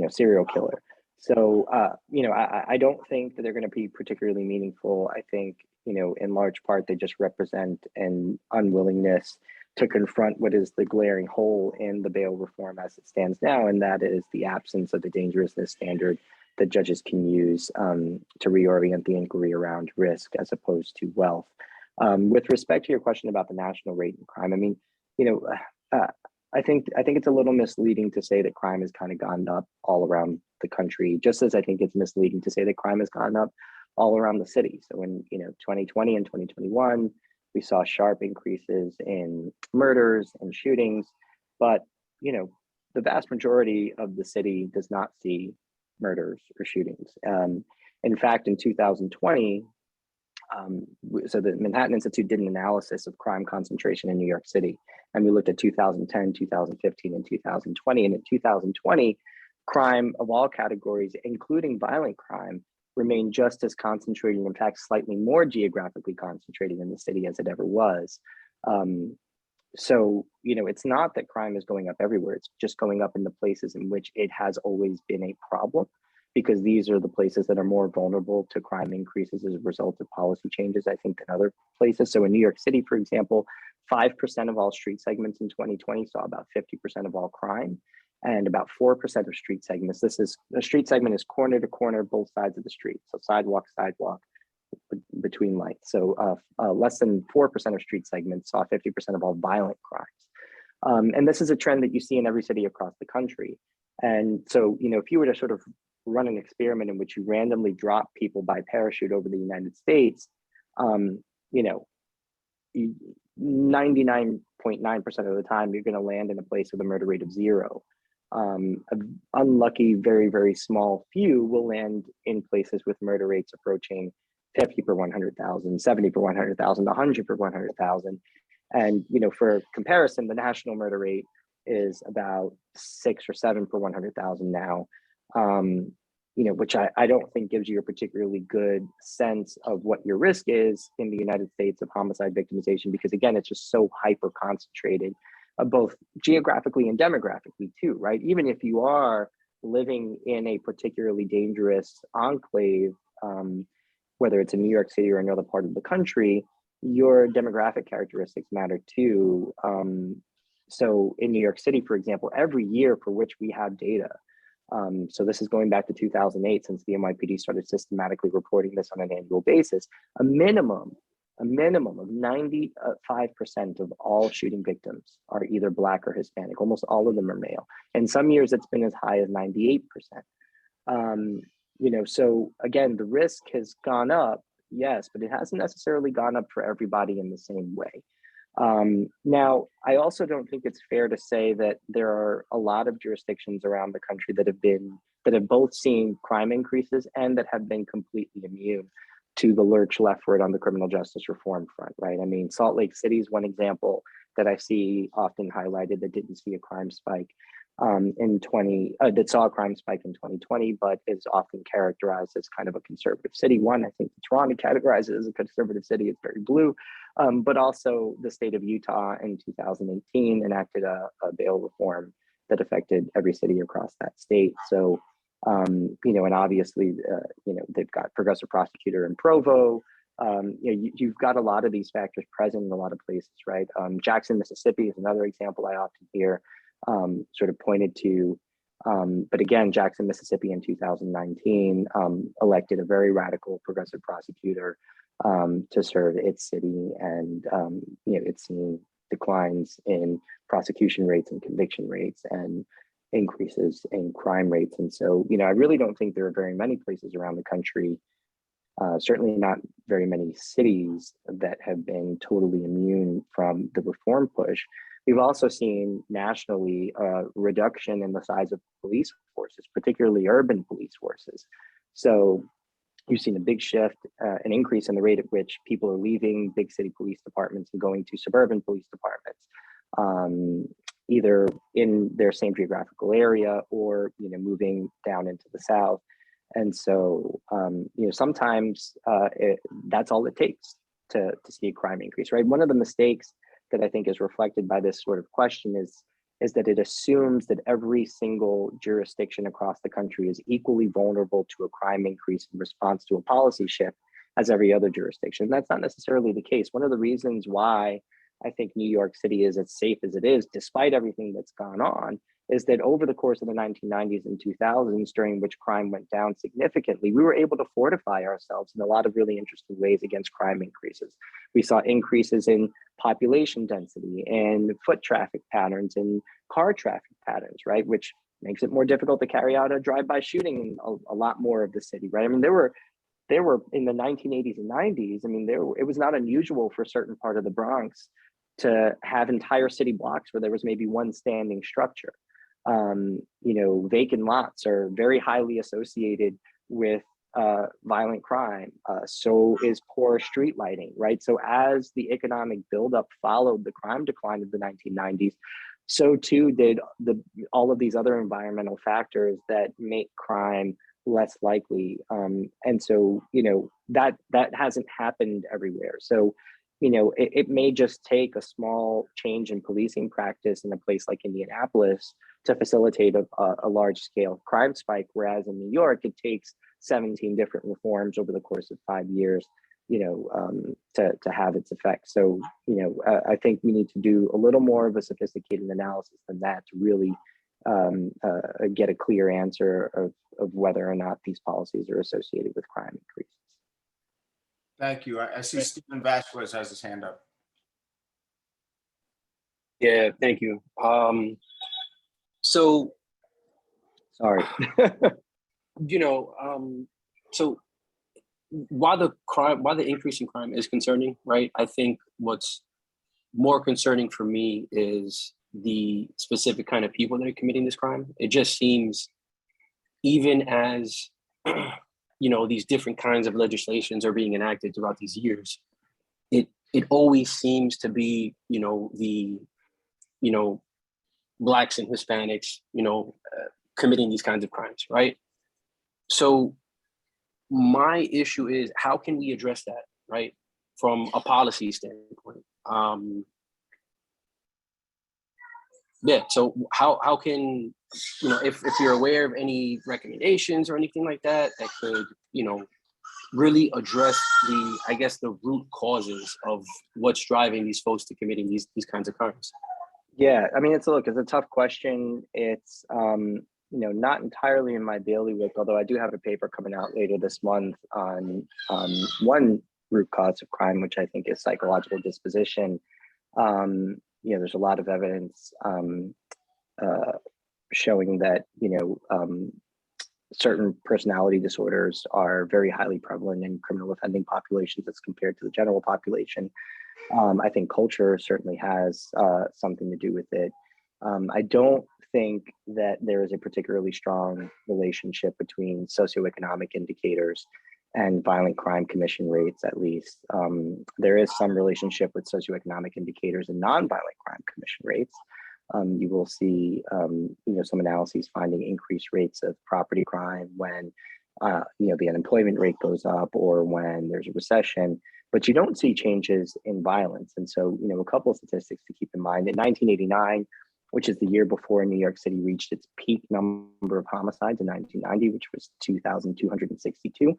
serial killer. So, I don't think that they're going to be particularly meaningful. I think, in large part, they just represent an unwillingness to confront what is the glaring hole in the bail reform as it stands now, and that is the absence of the dangerousness standard that judges can use to reorient the inquiry around risk as opposed to wealth. With respect to your question about the national rate in crime, I mean, I think it's a little misleading to say that crime has kind of gone up all around the country, just as I think it's misleading to say that crime has gone up all around the city. So in 2020 and 2021, we saw sharp increases in murders and shootings, but the vast majority of the city does not see murders or shootings. In fact, in 2020, so the Manhattan Institute did an analysis of crime concentration in New York City, and we looked at 2010, 2015, and 2020. And in 2020, crime of all categories, including violent crime, remained just as concentrated, in fact, slightly more geographically concentrated in the city as it ever was. So, it's not that crime is going up everywhere. It's just going up in the places in which it has always been a problem, because these are the places that are more vulnerable to crime increases as a result of policy changes, I think, than other places. So in New York City, for example, 5% of all street segments in 2020 saw about 50% of all crime, and about 4% of street segments. A street segment is corner to corner, both sides of the street. So sidewalk, between lights. So less than 4% of street segments saw 50% of all violent crimes. And this is a trend that you see in every city across the country. And so, if you were to sort of run an experiment in which you randomly drop people by parachute over the United States, 99.9% of the time, you're going to land in a place with a murder rate of 0. An unlucky, very, very small few will land in places with murder rates approaching 50 per 100,000, 70 per 100,000, 100 per 100,000. And, for comparison, the national murder rate is about 6 or 7 per 100,000 now, which I don't think gives you a particularly good sense of what your risk is in the United States of homicide victimization, because again, it's just so hyper concentrated, both geographically and demographically too, right? Even if you are living in a particularly dangerous enclave, whether it's in New York City or another part of the country, your demographic characteristics matter too. So in New York City, for example, every year for which we have data, so this is going back to 2008, since the NYPD started systematically reporting this on an annual basis, a minimum of 95% of all shooting victims are either Black or Hispanic. Almost all of them are male. And some years it's been as high as 98%. So again, the risk has gone up, yes, but it hasn't necessarily gone up for everybody in the same way. Now, I also don't think it's fair to say that there are a lot of jurisdictions around the country that have both seen crime increases and that have been completely immune to the lurch leftward on the criminal justice reform front, right? I mean, Salt Lake City is one example that I see often highlighted that didn't see a crime spike that saw a crime spike in 2020, but is often characterized as kind of a conservative city. One, I think Toronto categorizes as a conservative city, it's very blue, but also the state of Utah in 2018 enacted a bail reform that affected every city across that state. So, and obviously, they've got progressive prosecutor in Provo. You've got a lot of these factors present in a lot of places, right? Jackson, Mississippi is another example I often hear sort of pointed to. But again, Jackson, Mississippi in 2019 elected a very radical progressive prosecutor to serve its city, and it's seen declines in prosecution rates and conviction rates and increases in crime rates. And so, I really don't think there are very many places around the country Certainly not very many cities that have been totally immune from the reform push. We've also seen nationally a reduction in the size of police forces, particularly urban police forces. So you've seen a big shift, an increase in the rate at which people are leaving big city police departments and going to suburban police departments, either in their same geographical area or moving down into the South. And so sometimes that's all it takes to see a crime increase, right? One of the mistakes that I think is reflected by this sort of question is that it assumes that every single jurisdiction across the country is equally vulnerable to a crime increase in response to a policy shift as every other jurisdiction. That's not necessarily the case. One of the reasons why I think New York City is as safe as it is, despite everything that's gone on, is that over the course of the 1990s and 2000s, during which crime went down significantly, we were able to fortify ourselves in a lot of really interesting ways against crime increases. We saw increases in population density and foot traffic patterns and car traffic patterns, right? Which makes it more difficult to carry out a drive-by shooting in a lot more of the city, right? I mean, there were in the 1980s and 90s, I mean, it was not unusual for a certain part of the Bronx to have entire city blocks where there was maybe one standing structure. Vacant lots are very highly associated with violent crime. So is poor street lighting, right? So as the economic buildup followed the crime decline of the 1990s, so too did all of these other environmental factors that make crime less likely. And so, that hasn't happened everywhere. So, it may just take a small change in policing practice in a place like Indianapolis to facilitate a large scale crime spike, whereas in New York, it takes 17 different reforms over the course of 5 years, to have its effect. So, I think we need to do a little more of a sophisticated analysis than that to really get a clear answer of whether or not these policies are associated with crime increases. Thank you. I see Stephen Vasquez has his hand up. Yeah, thank you. So, Sorry. So while the increase in crime is concerning, right? I think what's more concerning for me is the specific kind of people that are committing this crime. It just seems, even as these different kinds of legislations are being enacted throughout these years, it always seems to be the Blacks and Hispanics committing these kinds of crimes, right? So my issue is, how can we address that, right, from a policy standpoint? So how can, if you're aware of any recommendations or anything like that could, really address the root causes of what's driving these folks to committing these kinds of crimes? Yeah, I mean, it's a tough question. It's, not entirely in my bailiwick, although I do have a paper coming out later this month on one root cause of crime, which I think is psychological disposition. There's a lot of evidence showing that, certain personality disorders are very highly prevalent in criminal offending populations as compared to the general population. I think culture certainly has something to do with it. I don't think that there is a particularly strong relationship between socioeconomic indicators and violent crime commission rates, at least. There is some relationship with socioeconomic indicators and nonviolent crime commission rates. You will see, some analyses finding increased rates of property crime when, the unemployment rate goes up or when there's a recession, but you don't see changes in violence. And so, a couple of statistics to keep in mind. In 1989, which is the year before New York City reached its peak number of homicides in 1990, which was 2,262,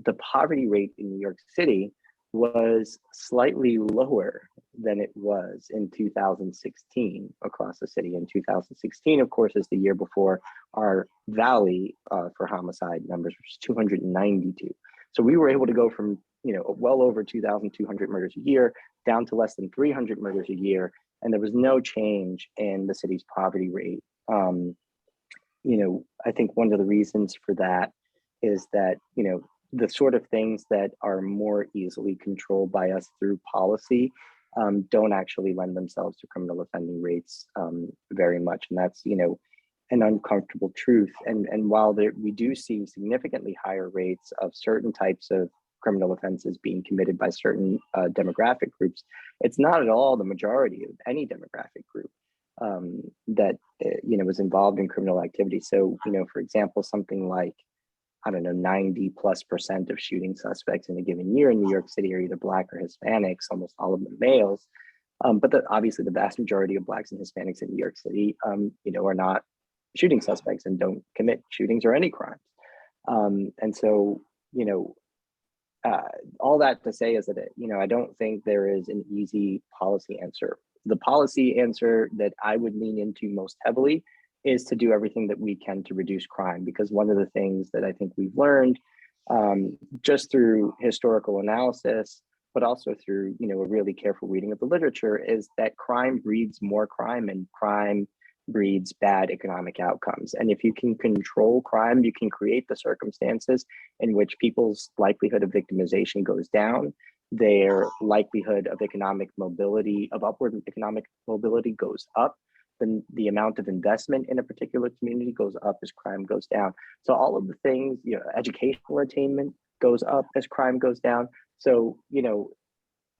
the poverty rate in New York City was slightly lower than it was in 2016 across the city. In 2016, of course, is the year before our valley for homicide numbers, which is 292. So we were able to go from, well over 2,200 murders a year down to less than 300 murders a year. And there was no change in the city's poverty rate. I think one of the reasons for that is that, the sort of things that are more easily controlled by us through policy don't actually lend themselves to criminal offending rates very much. And that's, an uncomfortable truth. And while we do see significantly higher rates of certain types of criminal offenses being committed by certain demographic groups, it's not at all the majority of any demographic group that was involved in criminal activity. So, for example, something like, I don't know, 90+% of shooting suspects in a given year in New York City are either Black or Hispanics, almost all of them males. But obviously the vast majority of Blacks and Hispanics in New York City, are not shooting suspects and don't commit shootings or any crimes. And so, all that to say is that, I don't think there is an easy policy answer. The policy answer that I would lean into most heavily is to do everything that we can to reduce crime, because one of the things that I think we've learned just through historical analysis, but also through, a really careful reading of the literature, is that crime breeds more crime, and crime breeds bad economic outcomes. And if you can control crime, you can create the circumstances in which people's likelihood of victimization goes down, their likelihood of upward economic mobility goes up, then the amount of investment in a particular community goes up as crime goes down. So all of the things, educational attainment goes up as crime goes down. So,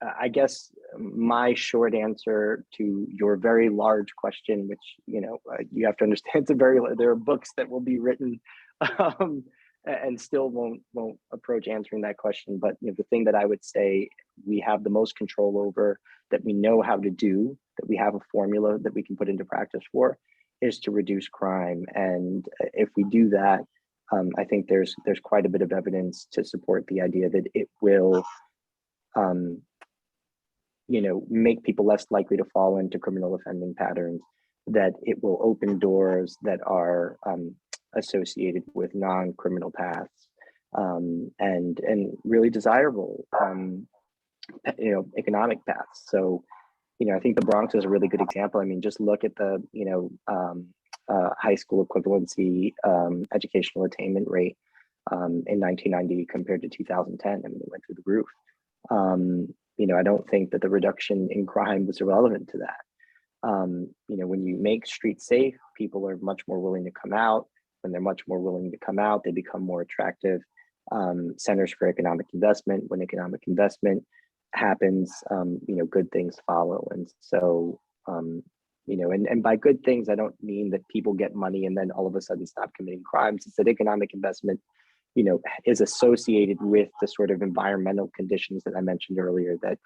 I guess my short answer to your very large question, which, you have to understand, there are books that will be written and still won't approach answering that question. But the thing that I would say we have the most control over, that we know how to do, that we have a formula that we can put into practice for, is to reduce crime. And if we do that, I think there's quite a bit of evidence to support the idea that it will make people less likely to fall into criminal offending patterns, that it will open doors that are associated with non-criminal paths and really desirable economic paths. So, I think the Bronx is a really good example. I mean, just look at the high school equivalency educational attainment rate in 1990 compared to 2010. I mean, it went through the roof. I don't think that the reduction in crime was irrelevant to that. When you make streets safe, people are much more willing to come out. When they're much more willing to come out, they become more attractive centers for economic investment. When economic investment happens, good things follow. And so, and by good things, I don't mean that people get money and then all of a sudden stop committing crimes. It's that economic investment is associated with the sort of environmental conditions that I mentioned earlier that,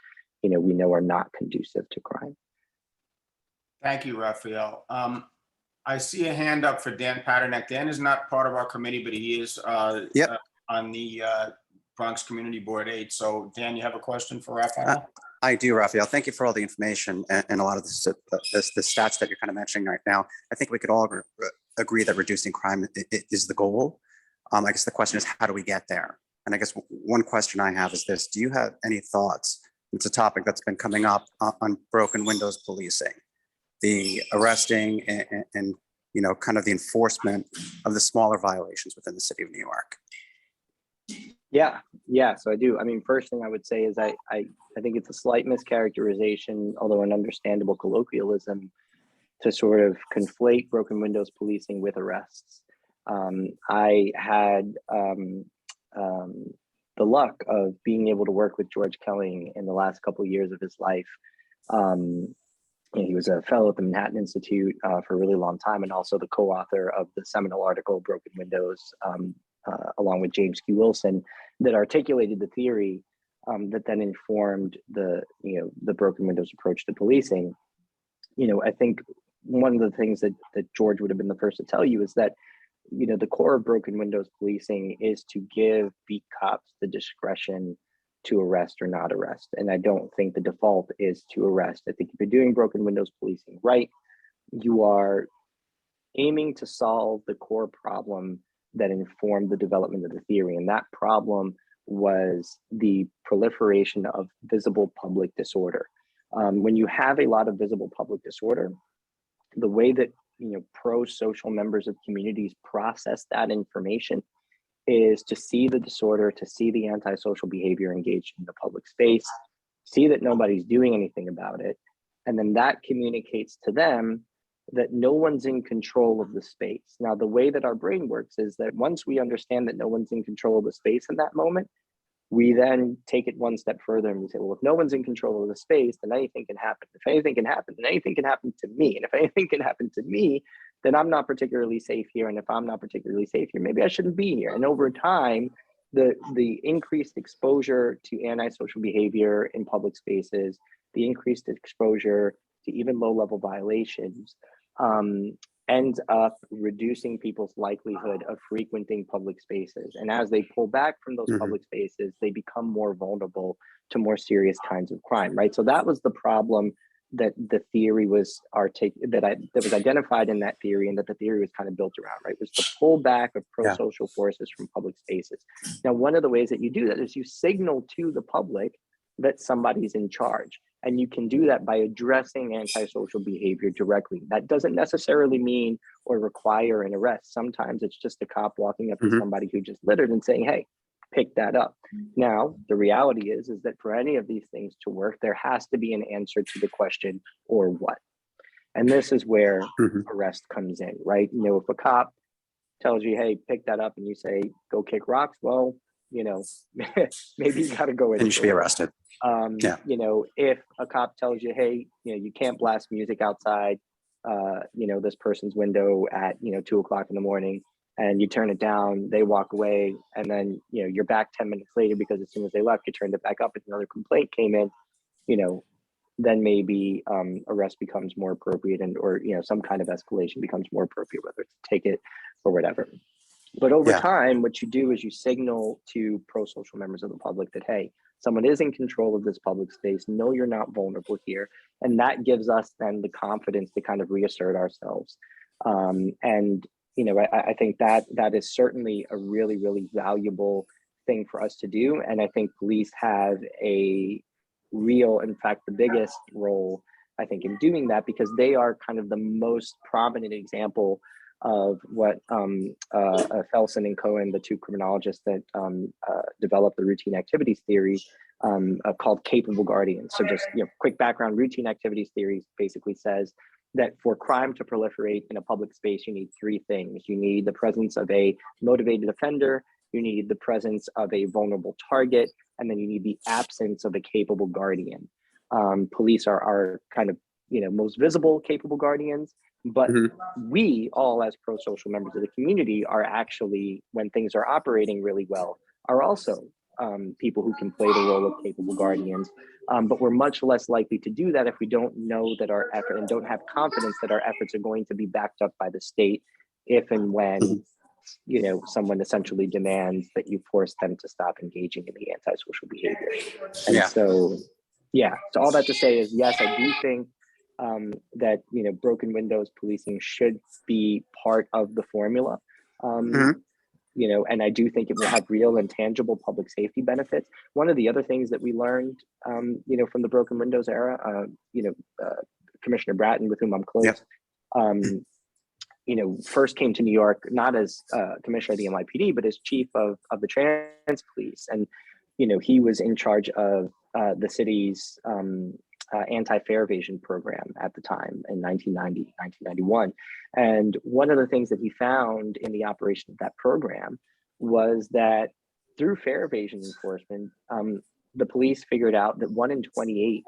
we know are not conducive to crime. Thank you, Raphael. I see a hand up for Dan Paternak. Dan is not part of our committee, but he is on the Bronx Community Board 8. So Dan, you have a question for Raphael? I do, Raphael. Thank you for all the information and a lot of the stats that you're kind of mentioning right now. I think we could all agree that reducing crime is the goal. I guess the question is, how do we get there? And I guess one question I have is this: do you have any thoughts? It's a topic that's been coming up on broken windows policing, the arresting and kind of the enforcement of the smaller violations within the city of New York. Yeah. So I do. I mean, first thing I would say is I think it's a slight mischaracterization, although an understandable colloquialism, to sort of conflate broken windows policing with arrests. I had the luck of being able to work with George Kelling in the last couple of years of his life. He was a fellow at the Manhattan Institute for a really long time, and also the co-author of the seminal article Broken Windows, along with James Q. Wilson, that articulated the theory that then informed the broken windows approach to policing. I think one of the things that George would have been the first to tell you is that the core of broken windows policing is to give beat cops the discretion to arrest or not arrest. And I don't think the default is to arrest. I think if you're doing broken windows policing right, you are aiming to solve the core problem that informed the development of the theory. And that problem was the proliferation of visible public disorder. When you have a lot of visible public disorder, the way that pro-social members of communities process that information is to see the disorder, to see the antisocial behavior engaged in the public space, see that nobody's doing anything about it. And then that communicates to them that no one's in control of the space. Now, the way that our brain works is that once we understand that no one's in control of the space in that moment, we then take it one step further and we say, well, if no one's in control of the space, then anything can happen. If anything can happen, then anything can happen to me. And if anything can happen to me, then I'm not particularly safe here. And if I'm not particularly safe here, maybe I shouldn't be here. And over time, the increased exposure to antisocial behavior in public spaces, the increased exposure to even low-level violations, ends up reducing people's likelihood of frequenting public spaces. And as they pull back from those public spaces, they become more vulnerable to more serious kinds of crime, right? So that was the problem that the theory was that was identified in that theory, and that the theory was kind of built around, right? Was the pullback of pro-social forces from public spaces. Now, one of the ways that you do that is you signal to the public that somebody's in charge. And you can do that by addressing antisocial behavior directly. That doesn't necessarily mean or require an arrest. Sometimes it's just a cop walking up to somebody who just littered and saying, hey, pick that up. Now, the reality is that for any of these things to work, there has to be an answer to the question, or what? And this is where arrest comes in, right? You know, if a cop tells you, hey, pick that up, and you say, go kick rocks, well, you know, maybe you got to go in. And you should be arrested. You know, if a cop tells you, hey, you know, you can't blast music outside, you know, this person's window at, you know, 2 o'clock in the morning, and you turn it down, they walk away, and then, you know, you're back 10 minutes later because as soon as they left, you turned it back up and another complaint came in, you know, then maybe arrest becomes more appropriate, and, or, you know, some kind of escalation becomes more appropriate, whether it's a ticket or whatever. But over time, what you do is you signal to pro-social members of the public that, hey, someone is in control of this public space. No, you're not vulnerable here. And that gives us then the confidence to kind of reassert ourselves. And, you know, I think that is certainly a really, really valuable thing for us to do. And I think police have a real, in fact, the biggest role, I think, in doing that, because they are kind of the most prominent example of what Felsen and Cohen, the two criminologists that developed the routine activities theory, called capable guardians. So just, you know, quick background, routine activities theory basically says that for crime to proliferate in a public space, you need three things. You need the presence of a motivated offender, you need the presence of a vulnerable target, and then you need the absence of a capable guardian. Police are kind of, you know, most visible capable guardians, but we all as pro-social members of the community are actually, when things are operating really well, are also people who can play the role of capable guardians. But we're much less likely to do that if we don't know that our effort and don't have confidence that our efforts are going to be backed up by the state if and when, you know, someone essentially demands that you force them to stop engaging in the antisocial behavior. And so, so all that to say is, yes, I do think that, you know, broken windows policing should be part of the formula. You know, and I do think it will have real and tangible public safety benefits. One of the other things that we learned, you know, from the broken windows era, you know, Commissioner Bratton, with whom I'm close, you know, first came to New York, not as commissioner of the NYPD, but as chief of the trans police. And, you know, he was in charge of the city's anti-fare evasion program at the time in 1990, 1991. And one of the things that he found in the operation of that program was that through fare evasion enforcement, the police figured out that 1 in 21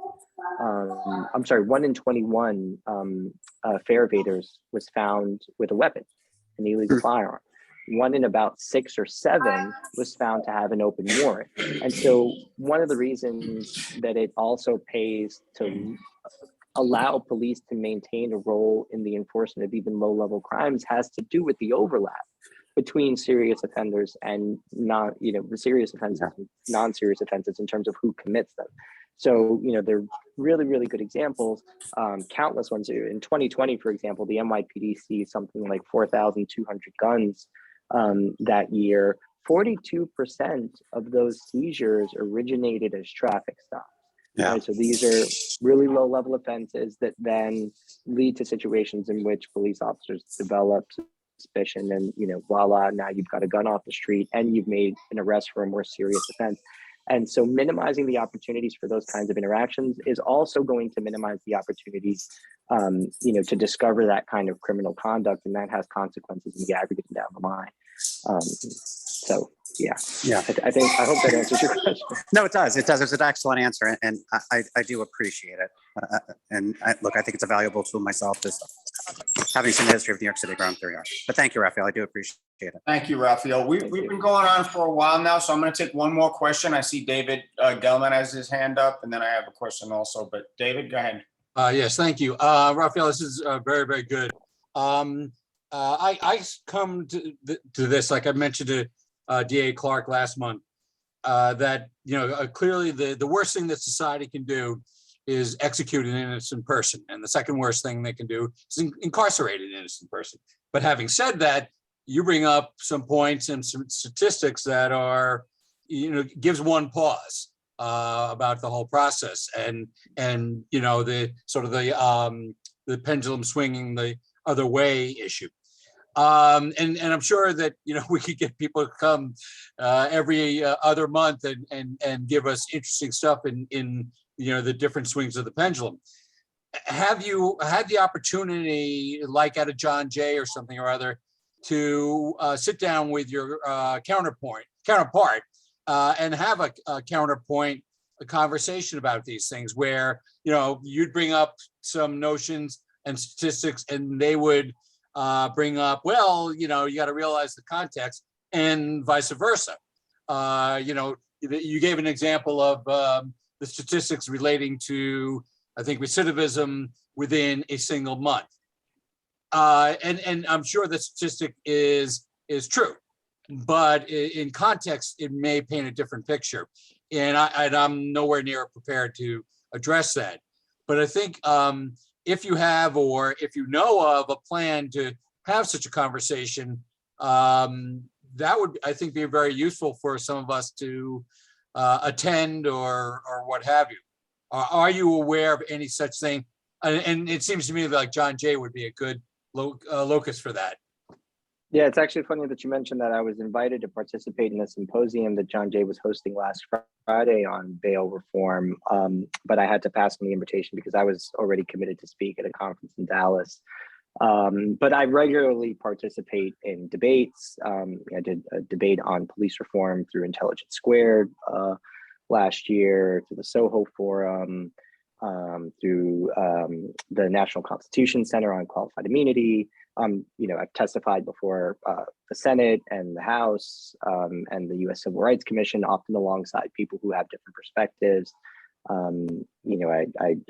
fare evaders was found with a weapon, an illegal firearm. 1 in about 6 or 7 was found to have an open warrant. And so one of the reasons that it also pays to allow police to maintain a role in the enforcement of even low-level crimes has to do with the overlap between serious offenders and serious offenses and non-serious offenses in terms of who commits them. So, you know, they're really, really good examples, countless ones. In 2020, for example, the NYPD seized something like 4,200 guns that year. 42% of those seizures originated as traffic stops. Right? So these are really low level offenses that then lead to situations in which police officers develop suspicion, and voila, now you've got a gun off the street and you've made an arrest for a more serious offense. And so minimizing the opportunities for those kinds of interactions is also going to minimize the opportunities, to discover that kind of criminal conduct, and that has consequences in the aggregate and down the line. So yeah, I hope that answers your question. No, it does. It does. It's an excellent answer, and I do appreciate it. Look, I think it's a valuable tool myself, just having seen the history of New York City growing through here. But thank you, Raphael. I do appreciate it. Thank you, Raphael. We've been going on for a while now, so I'm going to take one more question. I see David Gelman has his hand up, and then I have a question also. But David, go ahead. Yes, thank you. Raphael, this is very, very good. I come to this, like I mentioned to DA Clark last month, that clearly the worst thing that society can do is execute an innocent person, and the second worst thing they can do is incarcerate an innocent person. But having said that, you bring up some points and some statistics that are, gives one pause about the whole process, and the sort of the pendulum swinging the other way issue. And I'm sure that we could get people to come every other month and give us interesting stuff in the different swings of the pendulum. Have you had the opportunity, like at a John Jay or something or other, to sit down with your counterpart and have a counterpoint, a conversation about these things where you'd bring up some notions and statistics, and they would bring up, well, you got to realize the context, and vice versa. You gave an example of the statistics relating to, I think, recidivism within a single month. And I'm sure the statistic is true, but in context, it may paint a different picture. And I'm nowhere near prepared to address that. But I think if you have, or if you know of a plan to have such a conversation, that would, I think, be very useful for some of us to attend or what have you. Are you aware of any such thing? And it seems to me like John Jay would be a good locus for that. Yeah, it's actually funny that you mentioned that. I was invited to participate in a symposium that John Jay was hosting last Friday on bail reform, but I had to pass on the invitation because I was already committed to speak at a conference in Dallas. But I regularly participate in debates. I did a debate on police reform through Intelligence Squared last year, through the Soho Forum, through the National Constitution Center on Qualified Immunity. I've testified before the Senate and the House and the U.S. Civil Rights Commission, often alongside people who have different perspectives. I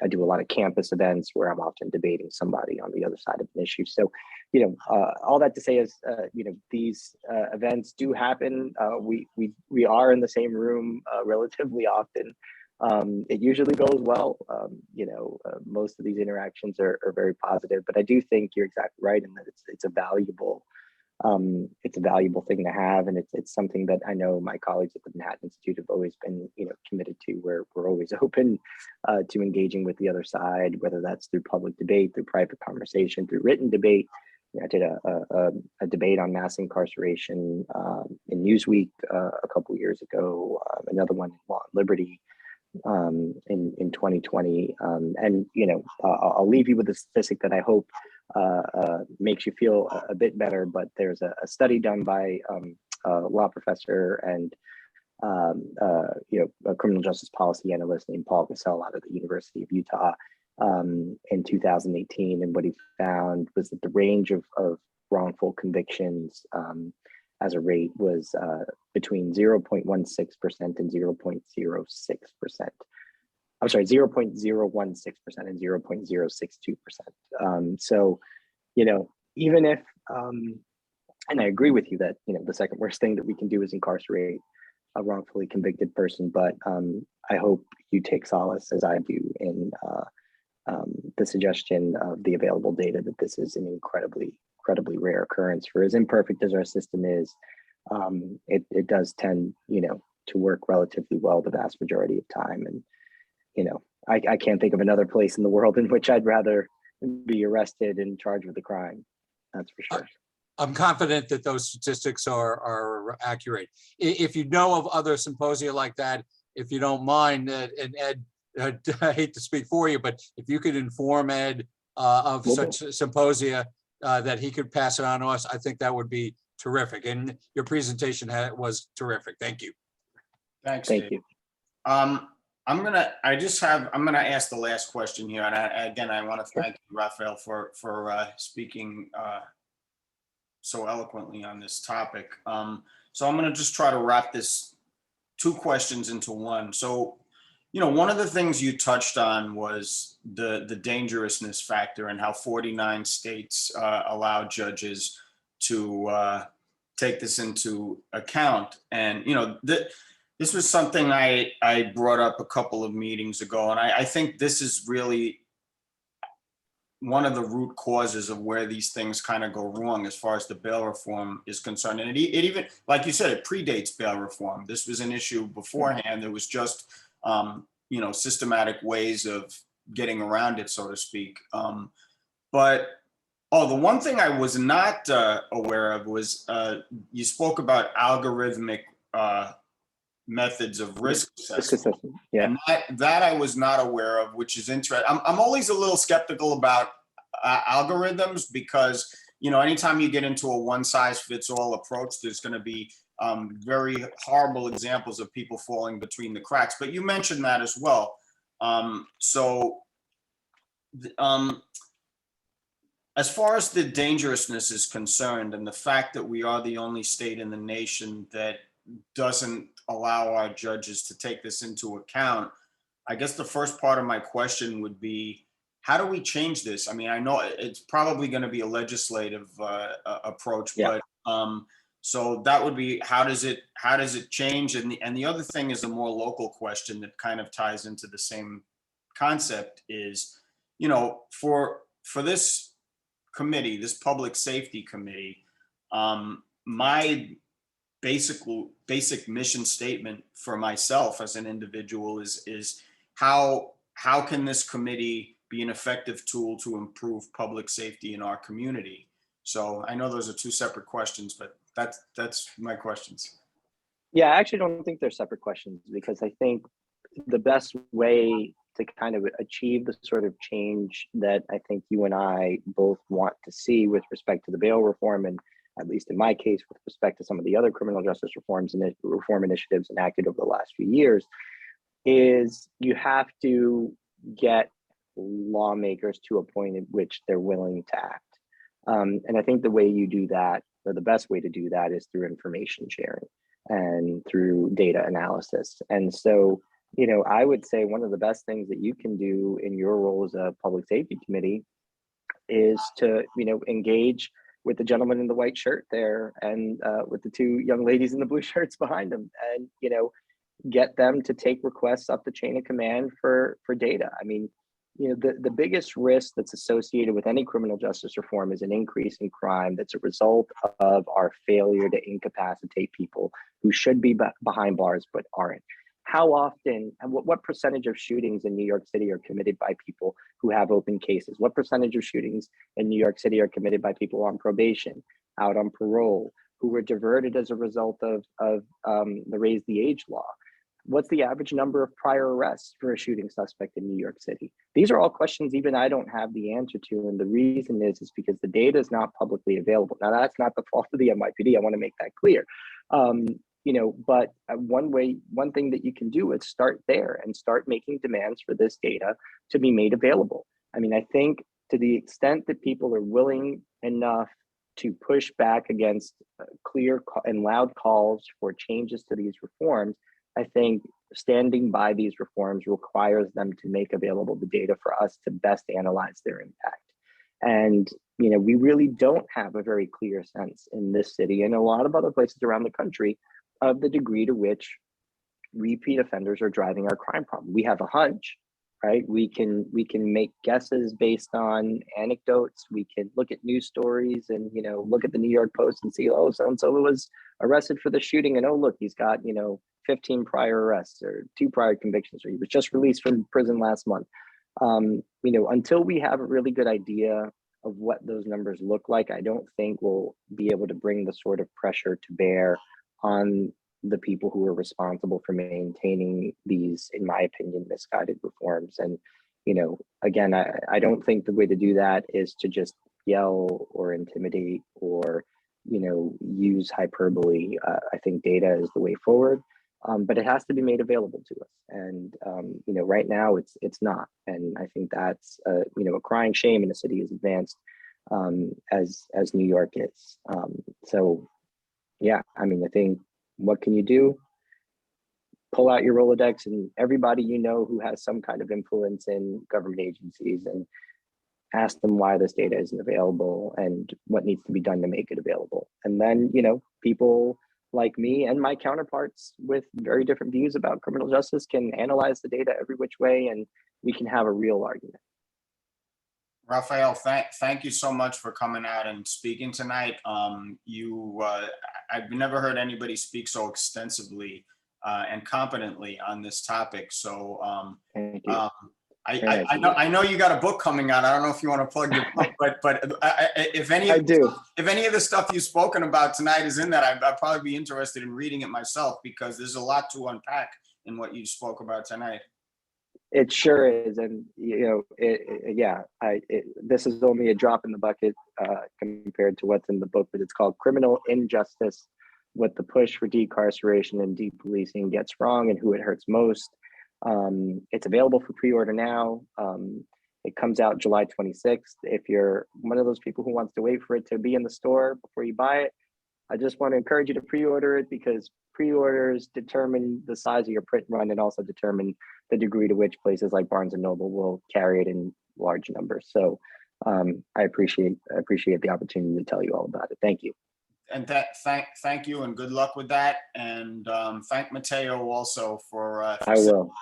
do a lot of campus events where I'm often debating somebody on the other side of an issue. So, all that to say is, these events do happen. We are in the same room relatively often. It usually goes well. Most of these interactions are very positive, but I do think you're exactly right in that it's a valuable thing to have, and it's something that I know my colleagues at the Manhattan Institute have always been committed to. Where we're always open to engaging with the other side, whether that's through public debate, through private conversation, through written debate. I did a debate on mass incarceration in Newsweek a couple years ago. Another one in Law and Liberty in 2020, and I'll leave you with a statistic that I hope makes you feel a bit better. But there's a study done by a law professor and a criminal justice policy analyst named Paul Gassell out of the University of Utah in 2018, and what he found was that the range of wrongful convictions as a rate was between 0.16% and 0.06%. I'm sorry, 0.016% and 0.062%. So, even if, and I agree with you that, the second worst thing that we can do is incarcerate a wrongfully convicted person, but I hope you take solace, as I do, in the suggestion of the available data that this is an incredibly rare occurrence. For as imperfect as our system is, it does tend, to work relatively well the vast majority of time. And, I can't think of another place in the world in which I'd rather be arrested and charged with a crime. That's for sure. I'm confident that those statistics are accurate. If you know of other symposia like that, if you don't mind, and Ed, I hate to speak for you, but if you could inform Ed of Will such symposia that he could pass it on to us, I think that would be terrific. And your presentation was terrific. Thank you. Thanks, Thank Dave. you. I'm gonna ask the last question here, and again, I want to thank you, Raphael, for speaking so eloquently on this topic. So I'm gonna just try to wrap this 2 questions into one. So, one of the things you touched on was the dangerousness factor and how 49 states allow judges to take this into account. And, this was something I brought up a couple of meetings ago, and I think this is really one of the root causes of where these things kind of go wrong as far as the bail reform is concerned. And it even, like you said, it predates bail reform. This was an issue beforehand. There was just, systematic ways of getting around it, so to speak. The one thing I was not aware of was you spoke about algorithmic methods of risk assessment. Yeah. And that I was not aware of, which is interesting. I'm always a little skeptical about algorithms because, anytime you get into a one-size-fits-all approach, there's going to be very horrible examples of people falling between the cracks. But you mentioned that as well. As far as the dangerousness is concerned, and the fact that we are the only state in the nation that doesn't allow our judges to take this into account, I guess the first part of my question would be, how do we change this? I mean, I know it's probably going to be a legislative approach, Yeah. but so that would be, how does it change? And the other thing is a more local question that kind of ties into the same concept is, for this committee, this public safety committee, my basic mission statement for myself as an individual is how can this committee be an effective tool to improve public safety in our community? So I know those are 2 separate questions, but that's my questions. Yeah, I actually don't think they're separate questions because I think the best way to kind of achieve the sort of change that I think you and I both want to see with respect to the bail reform, and at least in my case, with respect to some of the other criminal justice reforms and reform initiatives enacted over the last few years, is you have to get lawmakers to a point at which they're willing to act. And I think the way you do that, or the best way to do that, is through information sharing and through data analysis. And so, I would say one of the best things that you can do in your role as a public safety committee is to, engage with the gentleman in the white shirt there and with the 2 young ladies in the blue shirts behind them, and, get them to take requests up the chain of command for data. I mean, the biggest risk that's associated with any criminal justice reform is an increase in crime that's a result of our failure to incapacitate people who should be behind bars but aren't. How often and what percentage of shootings in New York City are committed by people who have open cases? What percentage of shootings in New York City are committed by people on probation, out on parole, who were diverted as a result of the Raise the Age law? What's the average number of prior arrests for a shooting suspect in New York City? These are all questions even I don't have the answer to. And the reason is because the data is not publicly available. Now, that's not the fault of the NYPD. I want to make that clear. But one thing that you can do is start there and start making demands for this data to be made available. I mean, I think to the extent that people are willing enough to push back against clear and loud calls for changes to these reforms, I think standing by these reforms requires them to make available the data for us to best analyze their impact. And, we really don't have a very clear sense in this city and a lot of other places around the country of the degree to which repeat offenders are driving our crime problem. We have a hunch, right? We can make guesses based on anecdotes. We can look at news stories and, look at the New York Post and see, oh, so-and-so was arrested for the shooting. And, oh, look, he's got, 15 prior arrests or 2 prior convictions, or he was just released from prison last month. Until we have a really good idea of what those numbers look like, I don't think we'll be able to bring the sort of pressure to bear on the people who are responsible for maintaining these, in my opinion, misguided reforms. And, again, I don't think the way to do that is to just yell or intimidate or, use hyperbole. I think data is the way forward, but it has to be made available to us. And, right now it's not. And I think that's, a crying shame in a city as advanced as New York is. So, yeah, I think, what can you do? Pull out your Rolodex and everybody who has some kind of influence in government agencies and ask them why this data isn't available and what needs to be done to make it available. And then, people like me and my counterparts with very different views about criminal justice can analyze the data every which way, and we can have a real argument. Raphael, thank you so much for coming out and speaking tonight. I've never heard anybody speak so extensively and competently on this topic. So Thank you. I know you got a book coming out. I don't know if you want to plug your book, but if any I do. If any of the stuff you've spoken about tonight is in that, I'd probably be interested in reading it myself, because there's a lot to unpack in what you spoke about tonight. It sure is, and this is only a drop in the bucket compared to what's in the book, but it's called Criminal Injustice: What the Push for Decarceration and Depolicing Gets Wrong and Who It Hurts Most. It's available for pre-order now. It comes out July 26th. If you're one of those people who wants to wait for it to be in the store before you buy it, I just want to encourage you to pre-order it, because pre-orders determine the size of your print run and also determine the degree to which places like Barnes & Noble will carry it in large numbers. So I appreciate the opportunity to tell you all about it. Thank you. And thank you, and good luck with that. And thank Matteo also for I will.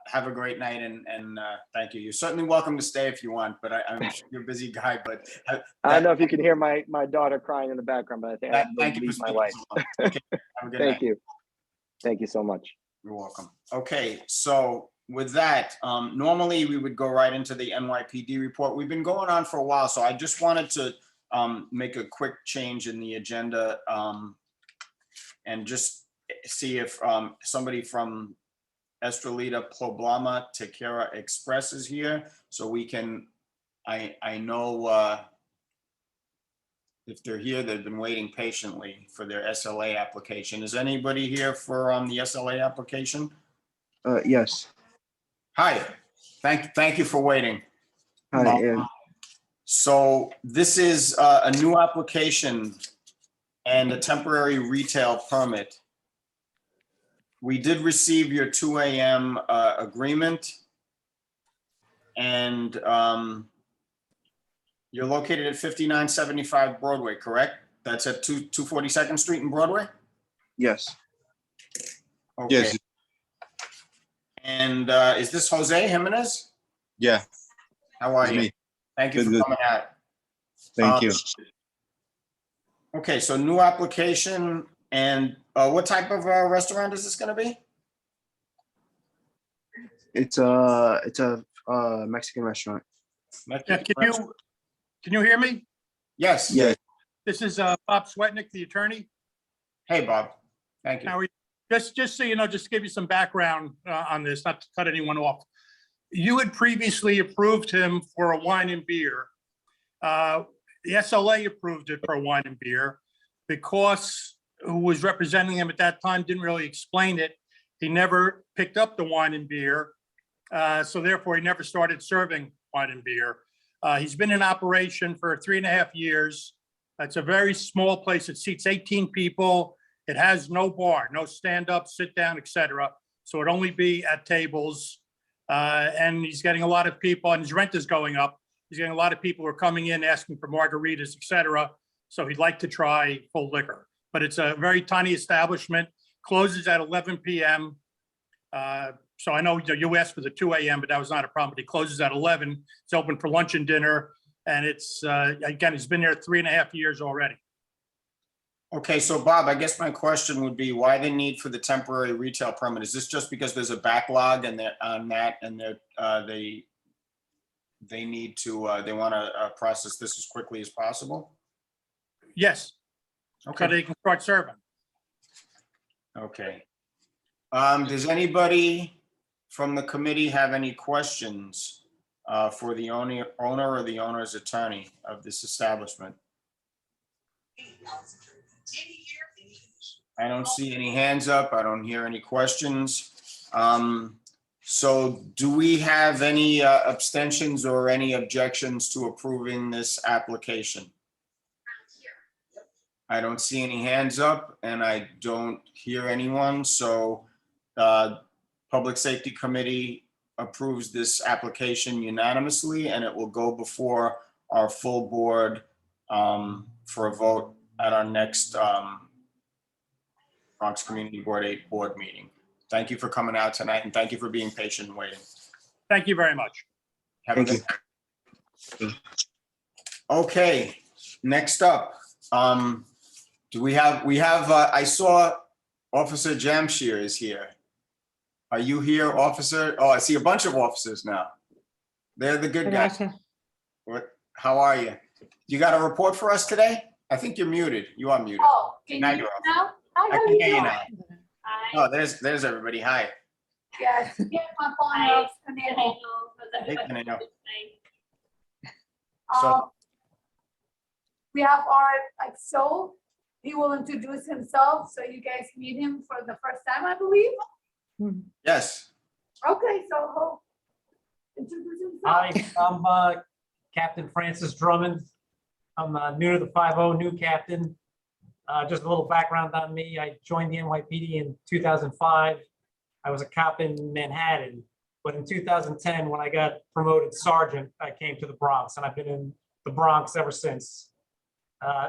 Have a great night, and thank you. You're certainly welcome to stay if you want, but I'm sure you're a busy guy. But I don't know if you can hear my daughter crying in the background, but I think I have to thank you leave for my speaking wife. so long. Okay, have a good Thank night. you. Thank you so much. You're welcome. Okay, so with that, normally we would go right into the NYPD report. We've been going on for a while, so I just wanted to make a quick change in the agenda and just see if somebody from Estrelita Poblama Tequera Express is here, so we can, I know if they're here, they've been waiting patiently for their SLA application. Is anybody here for the SLA application? Yes. Hi, thank you for waiting. Hi. So this is a new application and a temporary retail permit. We did receive your 2 a.m. Agreement, and you're located at 5975 Broadway, correct? That's at 242nd Street and Broadway? Yes. Okay. Yes. And is this Jose Jimenez? Yeah. How are It's you? me. Thank you Good, for good. coming out. Thank you. Okay, so new application, and what type of restaurant is this going to be? It's a Mexican restaurant. Yeah, can you hear me? Yes. Yes. This is Bob Swetnick, the attorney. Hey, Bob. Thank you. How are you? Just so you know, just to give you some background on this, not to cut anyone off. You had previously approved him for a wine and beer. The SLA approved it for a wine and beer because who was representing him at that time didn't really explain it. He never picked up the wine and beer. So therefore, he never started serving wine and beer. He's been in operation for 3.5 years. It's a very small place. It seats 18 people. It has no bar, no stand-up, sit-down, etc. So it'd only be at tables. And he's getting a lot of people, and his rent is going up. He's getting a lot of people who are coming in asking for margaritas, etc. So he'd like to try full liquor. But it's a very tiny establishment, closes at 11 p.m. So I know you asked for the 2 a.m., but that was not a problem. But he closes at 11. It's open for lunch and dinner. And it's, again, he's been there 3.5 years already. Okay, so Bob, I guess my question would be, why the need for the temporary retail permit? Is this just because there's a backlog and they're on that, and they need to, they want to process this as quickly as possible? Yes, so Okay, they can start serving. okay. Does anybody from the committee have any questions for the owner or the owner's attorney of this establishment? I don't see any hands up. I don't hear any questions. So do we have any abstentions or any objections to approving this application? I don't see any hands up and I don't hear anyone. So Public Safety Committee approves this application unanimously, and it will go before our full board for a vote at our next Bronx Community Board 8 board meeting. Thank you for coming out tonight, and thank you for being patient and waiting. Thank you very much. Have a Thank good. Okay, next up, we have, I saw Officer Jamshir is here. Are you here, officer? Oh, I see a bunch of officers now. They're the good guys. What, how are you? You got a report for us today? I think you're muted. You are muted. Oh, can Now you you're hear off. now? Hi, I how can you hear you doing? now. Hi. Oh, there's everybody. Hi. Yes, get my phone Hi. up, Canelo. Hey, Canelo. Um, So, we have our, like, so, he will introduce himself, so you guys meet him for the first time, I believe. yes, Okay, so he'll introduce himself. Hi, I'm Captain Francis Drummond. I'm new to the 5-0, new captain. Just a little background on me. I joined the NYPD in 2005. I was a cop in Manhattan, but in 2010, when I got promoted sergeant, I came to the Bronx, and I've been in the Bronx ever since.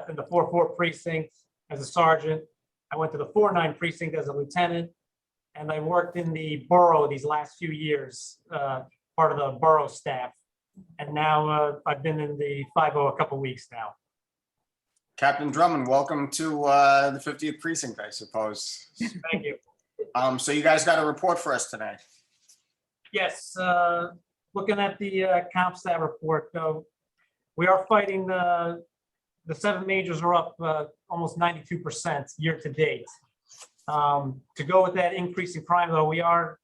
In the 4-4 precinct as a sergeant. I went to the 4-9 precinct as a lieutenant, and I worked in the borough these last few years, part of the borough staff. And now I've been in the 5-0 a couple weeks now. Captain Drummond, welcome to the 50th precinct, I suppose. Thank you. So you guys got a report for us tonight? Yes, looking at the comp stat report, though, we are fighting the 7 majors are up almost 92% year to date. To go with that increase in crime, though, we have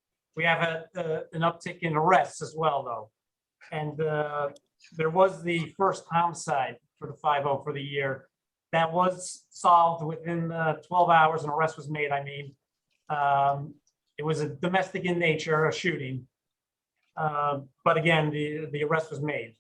had an uptick in arrests as well, though. And there was the first homicide for the 5-0 for the year. That was solved within 12 hours, an arrest was made, I mean. It was a domestic in nature, a shooting. But again, the arrest was made.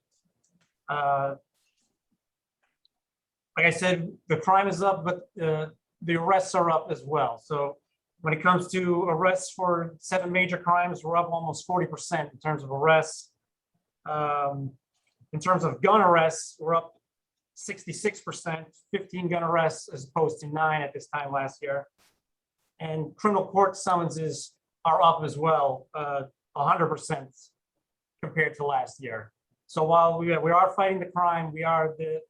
Like I said, the crime is up, but the arrests are up as well. So when it comes to arrests for 7 major crimes, we're up almost 40% in terms of arrests. In terms of gun arrests, we're up 66%, 15 gun arrests as opposed to 9 at this time last year. And criminal court summonses are up as well, 100% compared to last year. So while we are fighting the crime, the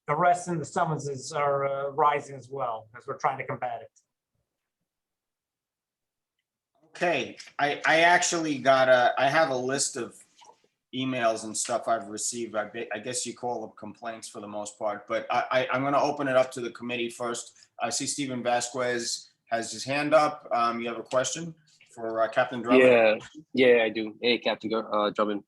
arrests and the summonses are rising as well as we're trying to combat it. Okay, I actually I have a list of emails and stuff I've received. I guess you call them complaints for the most part, but I'm gonna open it up to the committee first. I see Stephen Vasquez has his hand up. You have a question for Captain Drummond? Yeah, I do. Hey, Captain Drummond.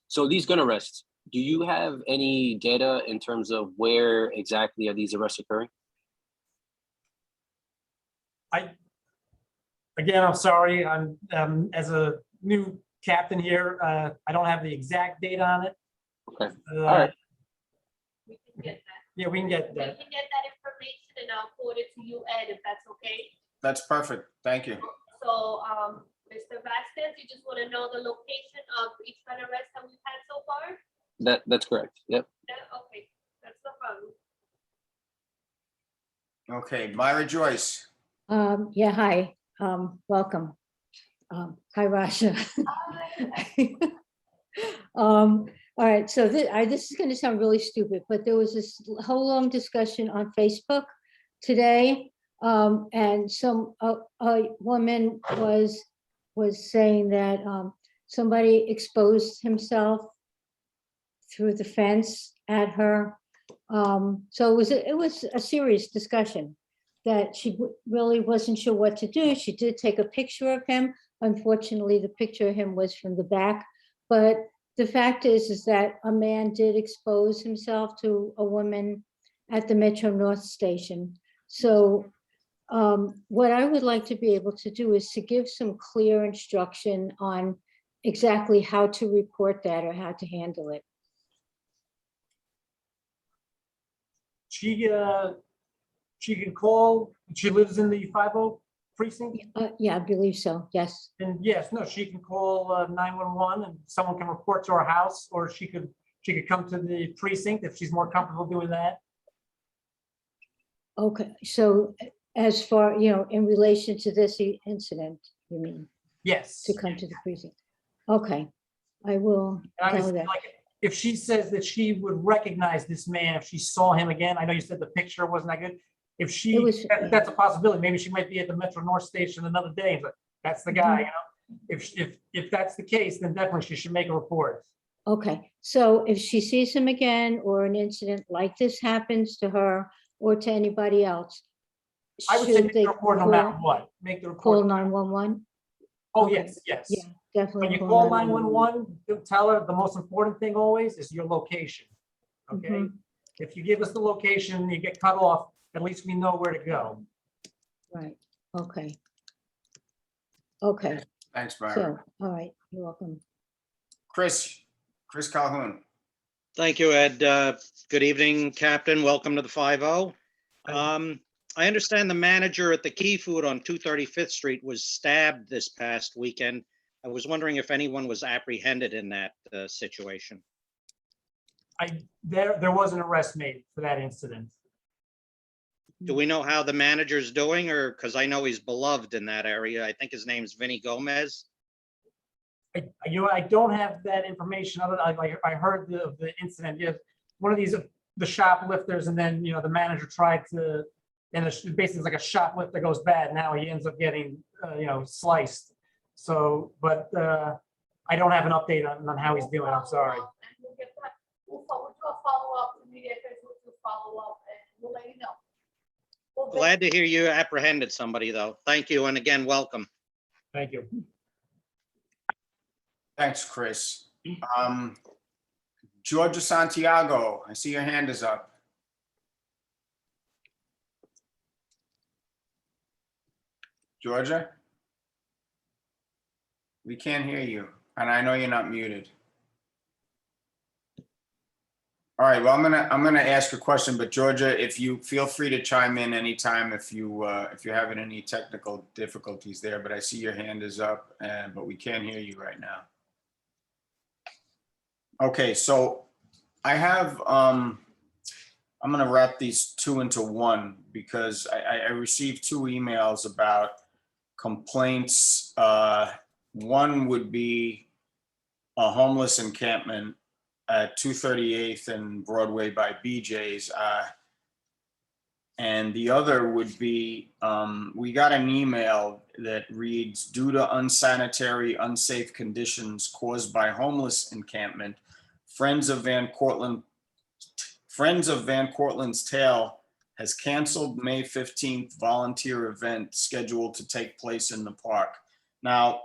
So these gun arrests, do you have any data in terms of where exactly are these arrests occurring? Again, I'm sorry, I'm as a new captain here, I don't have the exact data on it. Okay, all right. We can get that. Yeah, we can get We that. can get that information and I'll forward it to you, Ed, if that's okay. That's perfect. Thank you. So, Mr. Vasquez, you just want to know the location of each gun arrest that we've had so far? That's correct. Yep. Yeah, okay, that's no problem. Okay, Myra Joyce. Yeah, hi, welcome. Hi, Rasha. All right, so this is going to sound really stupid, but there was this whole long discussion on Facebook today, and a woman was saying that somebody exposed himself through the fence at her. So it was a serious discussion that she really wasn't sure what to do. She did take a picture of him. Unfortunately, the picture of him was from the back, but the fact is that a man did expose himself to a woman at the Metro North station. So what I would like to be able to do is to give some clear instruction on exactly how to report that or how to handle it. She can call, she lives in the 50 precinct? Yeah, I believe so, yes. And yes, no, she can call 911 and someone can report to her house, or she could come to the precinct if she's more comfortable doing that. Okay, so as far, in relation to this incident, you mean? Yes. To come to the precinct? Okay, I will And tell obviously, that. like, if she says that she would recognize this man if she saw him again, I know you said the picture wasn't that good. If she, that's a possibility. Maybe she might be at the Metro North Station another day, but that's the guy, If that's the case, then definitely she should make a report. Okay, so if she sees him again or an incident like this happens to her or to anybody else, I would say should make they the report no matter what. Make the call report. 911? Oh, Okay. yes, yes. Yeah, definitely. When you call 911, tell her the most important thing always is your location. Okay? Mhm. If you give us the location and you get cut off, at least we know where to go. Right, okay. Okay, Thanks, Byron. so, all right, you're welcome. Chris Calhoun. Thank you, Ed. Good evening, Captain. Welcome to the 5-0. I understand the manager at the Key Food on 235th Street was stabbed this past weekend. I was wondering if anyone was apprehended in that situation. There was an arrest made for that incident. Do we know how the manager's doing, or because I know he's beloved in that area? I think his name's Vinny Gomez. I don't have that information. I heard the incident. Yes, one of these, the shoplifters, and then, the manager tried to, and basically it's like a shoplifter goes bad. Now he ends up getting, sliced. So, but I don't have an update on how he's doing. I'm sorry. And we'll get that. We'll do a follow-up. The media affairs will do follow-up and we'll let you know. Glad to hear you apprehended somebody, though. Thank you, and again, welcome. Thank you. Thanks, Chris. Georgia Santiago, I see your hand is up. Georgia? We can't hear you, and I know you're not muted. All right, well, I'm gonna ask a question, but Georgia, if you feel free to chime in anytime if you're having any technical difficulties there, but I see your hand is up, but we can't hear you right now. Okay, so I have, I'm gonna wrap these two into one because I received two emails about complaints. One would be a homeless encampment at 238th and Broadway by BJ's. And the other would be, we got an email that reads, due to unsanitary, unsafe conditions caused by homeless encampment, Friends of Van Cortland's Tale has canceled May 15th volunteer event scheduled to take place in the park. Now,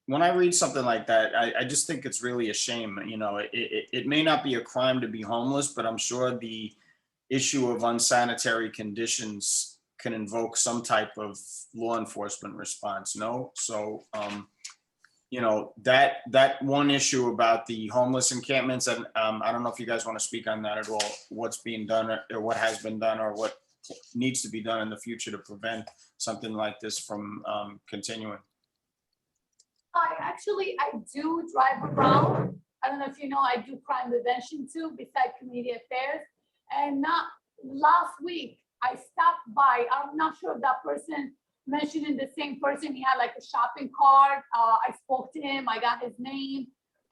when I read something like that, I just think it's really a shame. It may not be a crime to be homeless, but I'm sure the issue of unsanitary conditions can invoke some type of law enforcement response, no? So, that one issue about the homeless encampments, and I don't know if you guys want to speak on that at all, what's being done or what has been done or what needs to be done in the future to prevent something like this from continuing. I do drive around. I don't know if you know, I do crime prevention too, besides community affairs. And not last week, I stopped by. I'm not sure if that person mentioning the same person. He had like a shopping cart. I spoke to him. I got his name.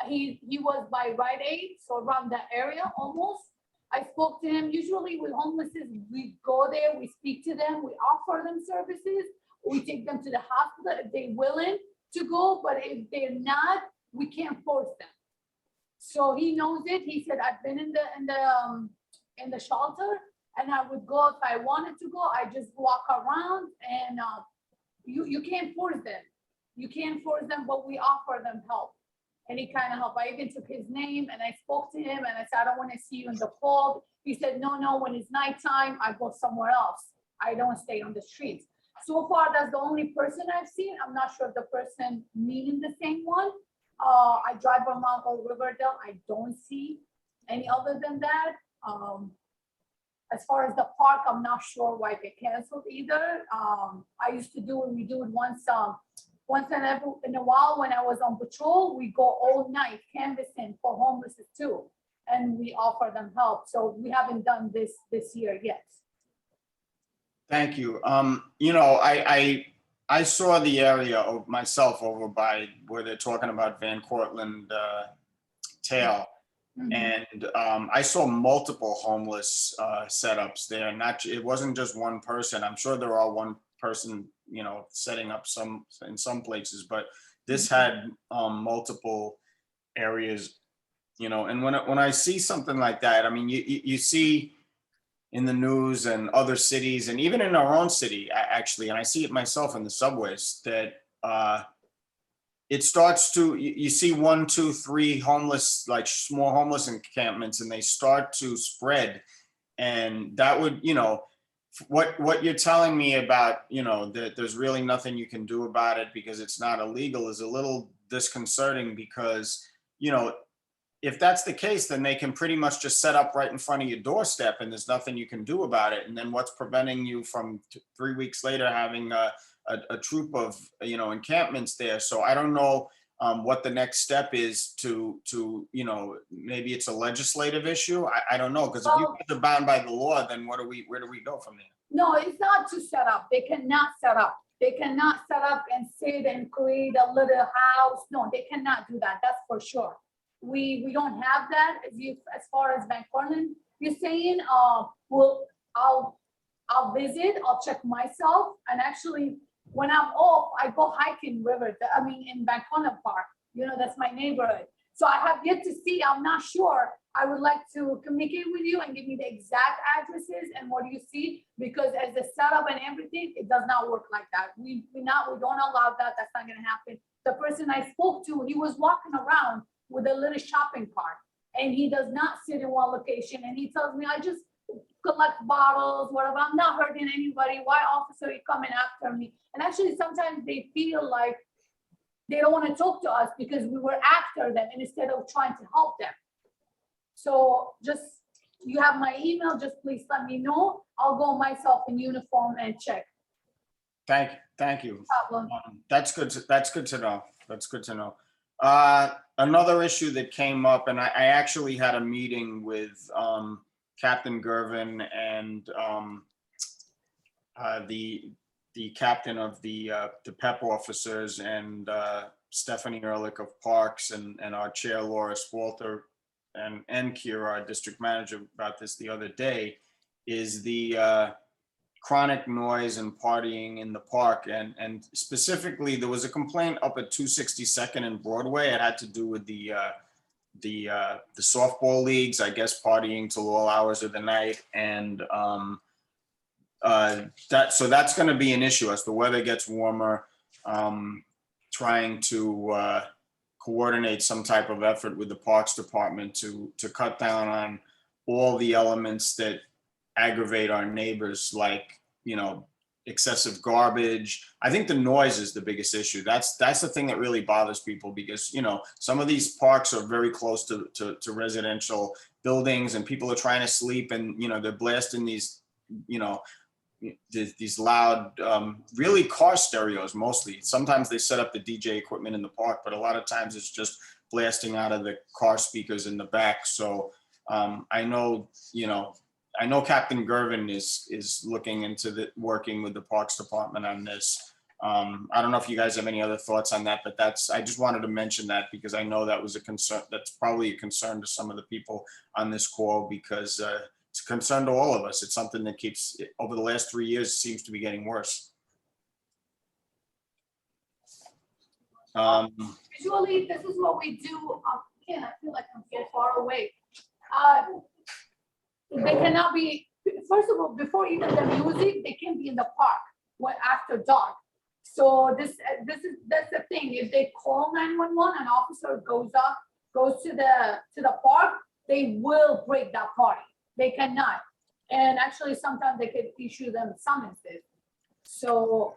He was by Rite Aid, so around that area almost. I spoke to him. Usually with homelesses, we go there, we speak to them, we offer them services, we take them to the hospital if they're willing to go, but if they're not, we can't force them. So he knows it. He said, I've been in the shelter, and I would go if I wanted to go. I just walk around, and you can't force them. You can't force them, but we offer them help. Any kind of help. I even took his name and I spoke to him and I said, I don't want to see you in the cold. He said, no, when it's nighttime, I go somewhere else. I don't stay on the streets. So far, that's the only person I've seen. I'm not sure if the person meaning the same one. I drive around Old Riverdale. I don't see any other than that. As far as the park, I'm not sure why they canceled either. I used to do it, we do it once in a while when I was on patrol. We go all night canvassing for homeless too, and we offer them help. So we haven't done this year yet. Thank you. You know, I saw the area of myself over by where they're talking about Van Cortlandt Tail. And I saw multiple homeless setups there. It wasn't just one person. I'm sure there are one person, you know, setting up in some places, but this had multiple areas, you know. And when I see something like that, I mean, you see in the news and other cities, and even in our own city, actually, and I see it myself in the subways, that it starts to, you see 1, 2, 3 homeless, like small homeless encampments, and they start to spread. And that would, you know, what you're telling me about, you know, that there's really nothing you can do about it because it's not illegal is a little disconcerting, because, you know, if that's the case, then they can pretty much just set up right in front of your doorstep and there's nothing you can do about it. And then what's preventing you from 3 weeks later having a troop of, you know, encampments there? So I don't know what the next step is to, you know, maybe it's a legislative issue. I don't know, because if you guys are bound by the law, then where do we go from there? No, it's not to set up. They cannot set up. They cannot set up and sit and create a little house. No, they cannot do that. That's for sure. We don't have that. As far as Van Cortlandt, you're saying, well, I'll visit. I'll check myself. And actually, when I'm off, I go hiking in Van Cortlandt Park. You know, that's my neighborhood. So I have yet to see. I'm not sure. I would like to communicate with you and give me the exact addresses and what do you see, because as the setup and everything, it does not work like that. We don't allow that. That's not going to happen. The person I spoke to, he was walking around with a little shopping cart, and he does not sit in one location. And he tells me, I just collect bottles, whatever. I'm not hurting anybody. Why, officer, are you coming after me? And actually, sometimes they feel like they don't want to talk to us because we were after them instead of trying to help them. So just, you have my email, just please let me know. I'll go myself in uniform and check. Thank you. No problem. That's good to know. That's good to know. Another issue that came up, and I actually had a meeting with Captain Gervin and the captain of the PEP officers and Stephanie Ehrlich of Parks and our chair Laura Spalter and Kira, our district manager, about this the other day, is the chronic noise and partying in the park. And specifically, there was a complaint up at 262nd and Broadway. It had to do with the softball leagues, I guess, partying till all hours of the night. And so that's going to be an issue as the weather gets warmer, trying to coordinate some type of effort with the Parks Department to cut down on all the elements that aggravate our neighbors, like, you know, excessive garbage. I think the noise is the biggest issue. That's the thing that really bothers people, because, you know, some of these parks are very close to residential buildings, and people are trying to sleep, and, you know, they're blasting these, you know, these loud, really car stereos mostly. Sometimes they set up the DJ equipment in the park, but a lot of times it's just blasting out of the car speakers in the back. So I know Captain Gervin is looking into working with the Parks Department on this. I don't know if you guys have any other thoughts on that, but I just wanted to mention that because I know that was a concern. That's probably a concern to some of the people on this call, because it's a concern to all of us. It's something that keeps, over the last 3 years, seems to be getting worse. Usually, this is what we do. Again, I feel like I'm so far away. They cannot be, first of all, before even the music, they can be in the park when after dark. So that's the thing. If they call 911, an officer goes to the park, they will break that party. They cannot. And actually, sometimes they could issue them summonses. So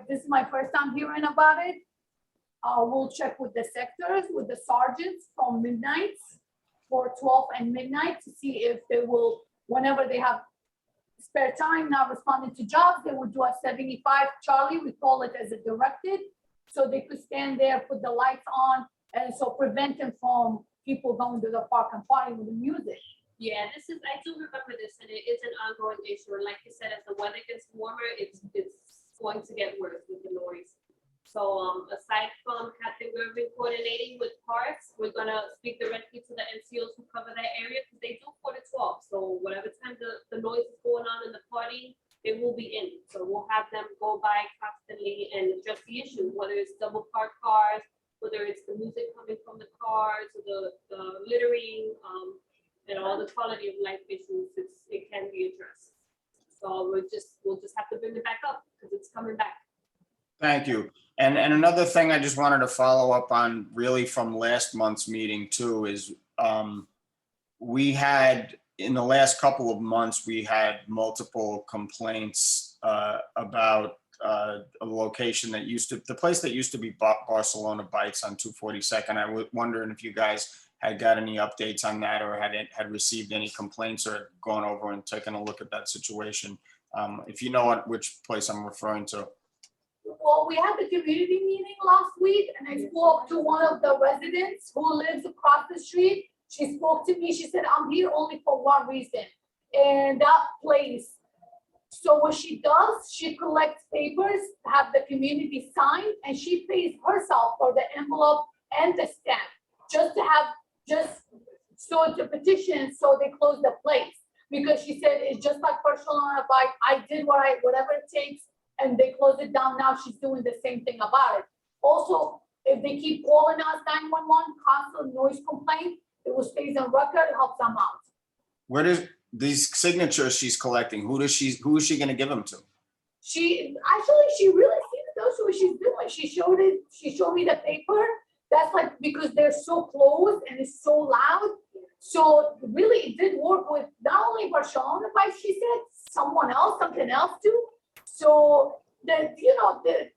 this is my first time hearing about it. We'll check with the sectors, with the sergeants from midnights for 12 and midnight to see if they will, whenever they have spare time, not responding to jobs, they would do a 75 Charlie, we call it as a directed. So they could stand there, put the lights on, and so prevent them from people going to the park and partying with the music. Yeah, I do remember this, and it is an ongoing issue. And like you said, as the weather gets warmer, it's going to get worse with the noise. So aside from Captain Gervin coordinating with parks, we're gonna speak directly to the NCOs who cover that area because they do 4 to 12. So whatever time the noise is going on in the party, they will be in. So we'll have them go by constantly and address the issue, whether it's double parked cars, whether it's the music coming from the cars, or the littering, and all the quality of life issues. It can be addressed. So we'll just have to bring it back up because it's coming back. Thank you. And another thing I just wanted to follow up on really from last month's meeting too is we had, in the last couple of months, we had multiple complaints about a location that the place that used to be Barcelona Bites on 242nd. I was wondering if you guys had got any updates on that or had received any complaints or gone over and taken a look at that situation. If you know which place I'm referring to. Well, we had the community meeting last week and I spoke to one of the residents who lives across the street. She spoke to me, she said, I'm here only for one reason. And that place, so what she does, she collects papers, have the community sign, and she pays herself for the envelope and the stamp, so to petition, so they close the place. Because she said, it's just like Barcelona Bike, I did whatever it takes, and they close it down. Now she's doing the same thing about it. Also, if they keep calling us 911, constant noise complaint, it will stay on record, helps them out. Where does these signatures she's collecting, who is she going to give them to? She really knows what she's doing. She showed me the paper. That's like, because they're so close and it's so loud. So really it did work with not only Barcelona, but she said something else too. So the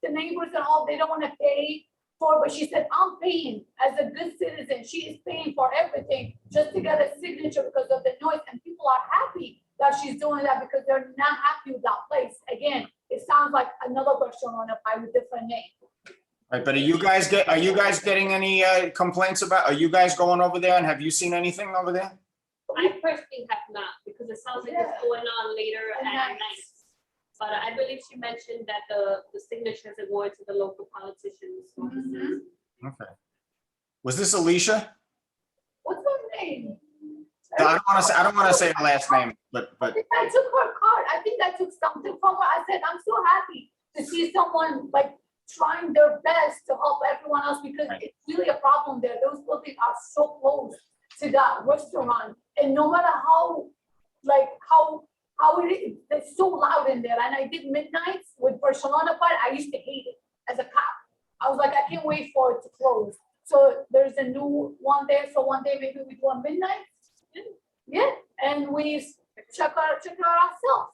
neighbors and all, they don't want to pay for, but she said, I'm paying as a good citizen. She is paying for everything just to get a signature because of the noise. And people are happy that she's doing that because they're not happy with that place. Again, it sounds like another Barcelona pie with different name. Right, but are you guys getting any complaints about, are you guys going over there and have you seen anything over there? I personally have not, because it sounds like it's going on later at night. But I believe she mentioned that the signatures are going to the local politicians' offices. Okay. Was this Alicia? What's her name? No, I don't want to say her last name, but I think I took her card. I think I took something from her. I said, I'm so happy to see someone like trying their best to help everyone else because it's really a problem there. Those buildings are so close to that restaurant. And no matter how it is, it's so loud in there. And I did midnights with Barcelona Pie. I used to hate it as a cop. I was like, I can't wait for it to close. So there's a new one there. So one day maybe we do a midnight. Yeah, and we check out ourselves.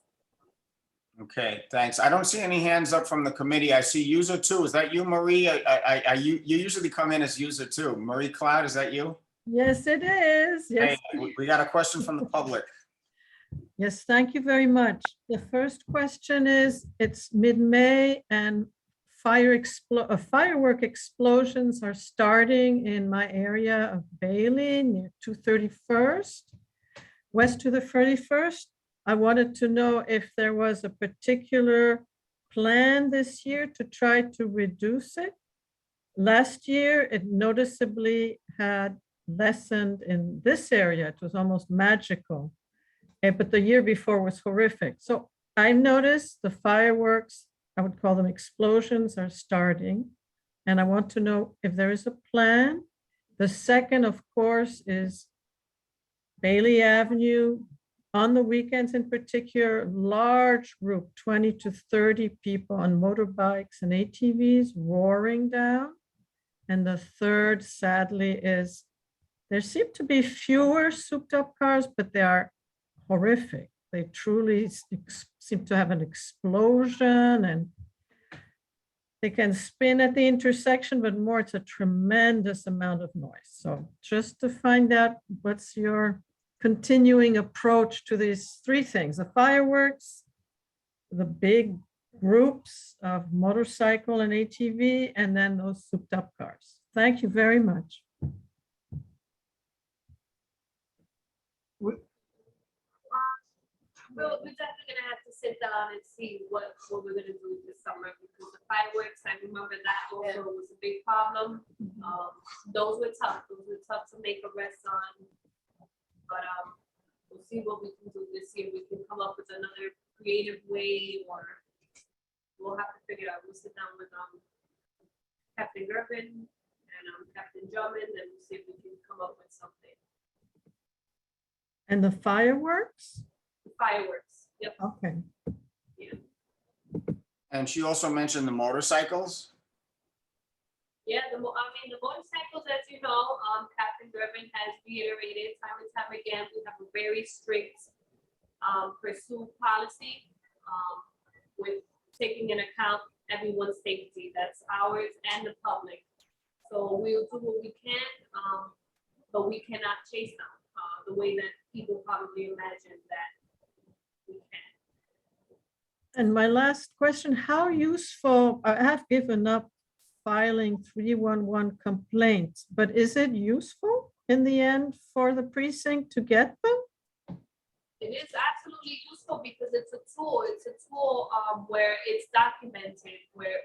okay, thanks. I don't see any hands up from the committee. I see user 2. Is that you, Marie? You usually come in as user 2. Marie Cloud, is that you? Yes, it is. Yes. Hey, we got a question from the public. Yes, thank you very much. The first question is, it's mid-May and firework explosions are starting in my area of Bailey near 231st, west to the 31st. I wanted to know if there was a particular plan this year to try to reduce it. Last year, it noticeably had lessened in this area. It was almost magical. But the year before was horrific. So I noticed the fireworks, I would call them explosions, are starting. And I want to know if there is a plan The second, of course, is Bailey Avenue. On the weekends in particular, large group, 20 to 30 people on motorbikes and ATVs roaring down. And the third, sadly, is there seem to be fewer souped up cars, but they are horrific. They truly seem to have an explosion, and they can spin at the intersection, but more, it's a tremendous amount of noise. So just to find out what's your continuing approach to these three things: the fireworks, the big groups of motorcycle and ATV, and then those souped up cars. Thank you very much. We're definitely gonna have to sit down and see what we're gonna do this summer, because the fireworks, I remember that also was a big problem. Those were tough to make a rest on. But we'll see what we can do this year. We can come up with another creative way, or we'll have to figure it out. We'll sit down with Captain Gervin and Captain Drummond, and we'll see if we can come up with something. And the fireworks? Fireworks, yep. Okay. Yeah. And she also mentioned the motorcycles. Yeah, the motorcycles, as you know, Captain Gervin has reiterated time and time again, we have a very strict pursuit policy with taking into account everyone's safety. That's ours and the public. So we'll do what we can, but we cannot chase them the way that people probably imagine that we can. And my last question, how useful, I have given up filing 311 complaints, but is it useful in the end for the precinct to get them? It is absolutely useful because it's a tool. It's a tool where it's documented, where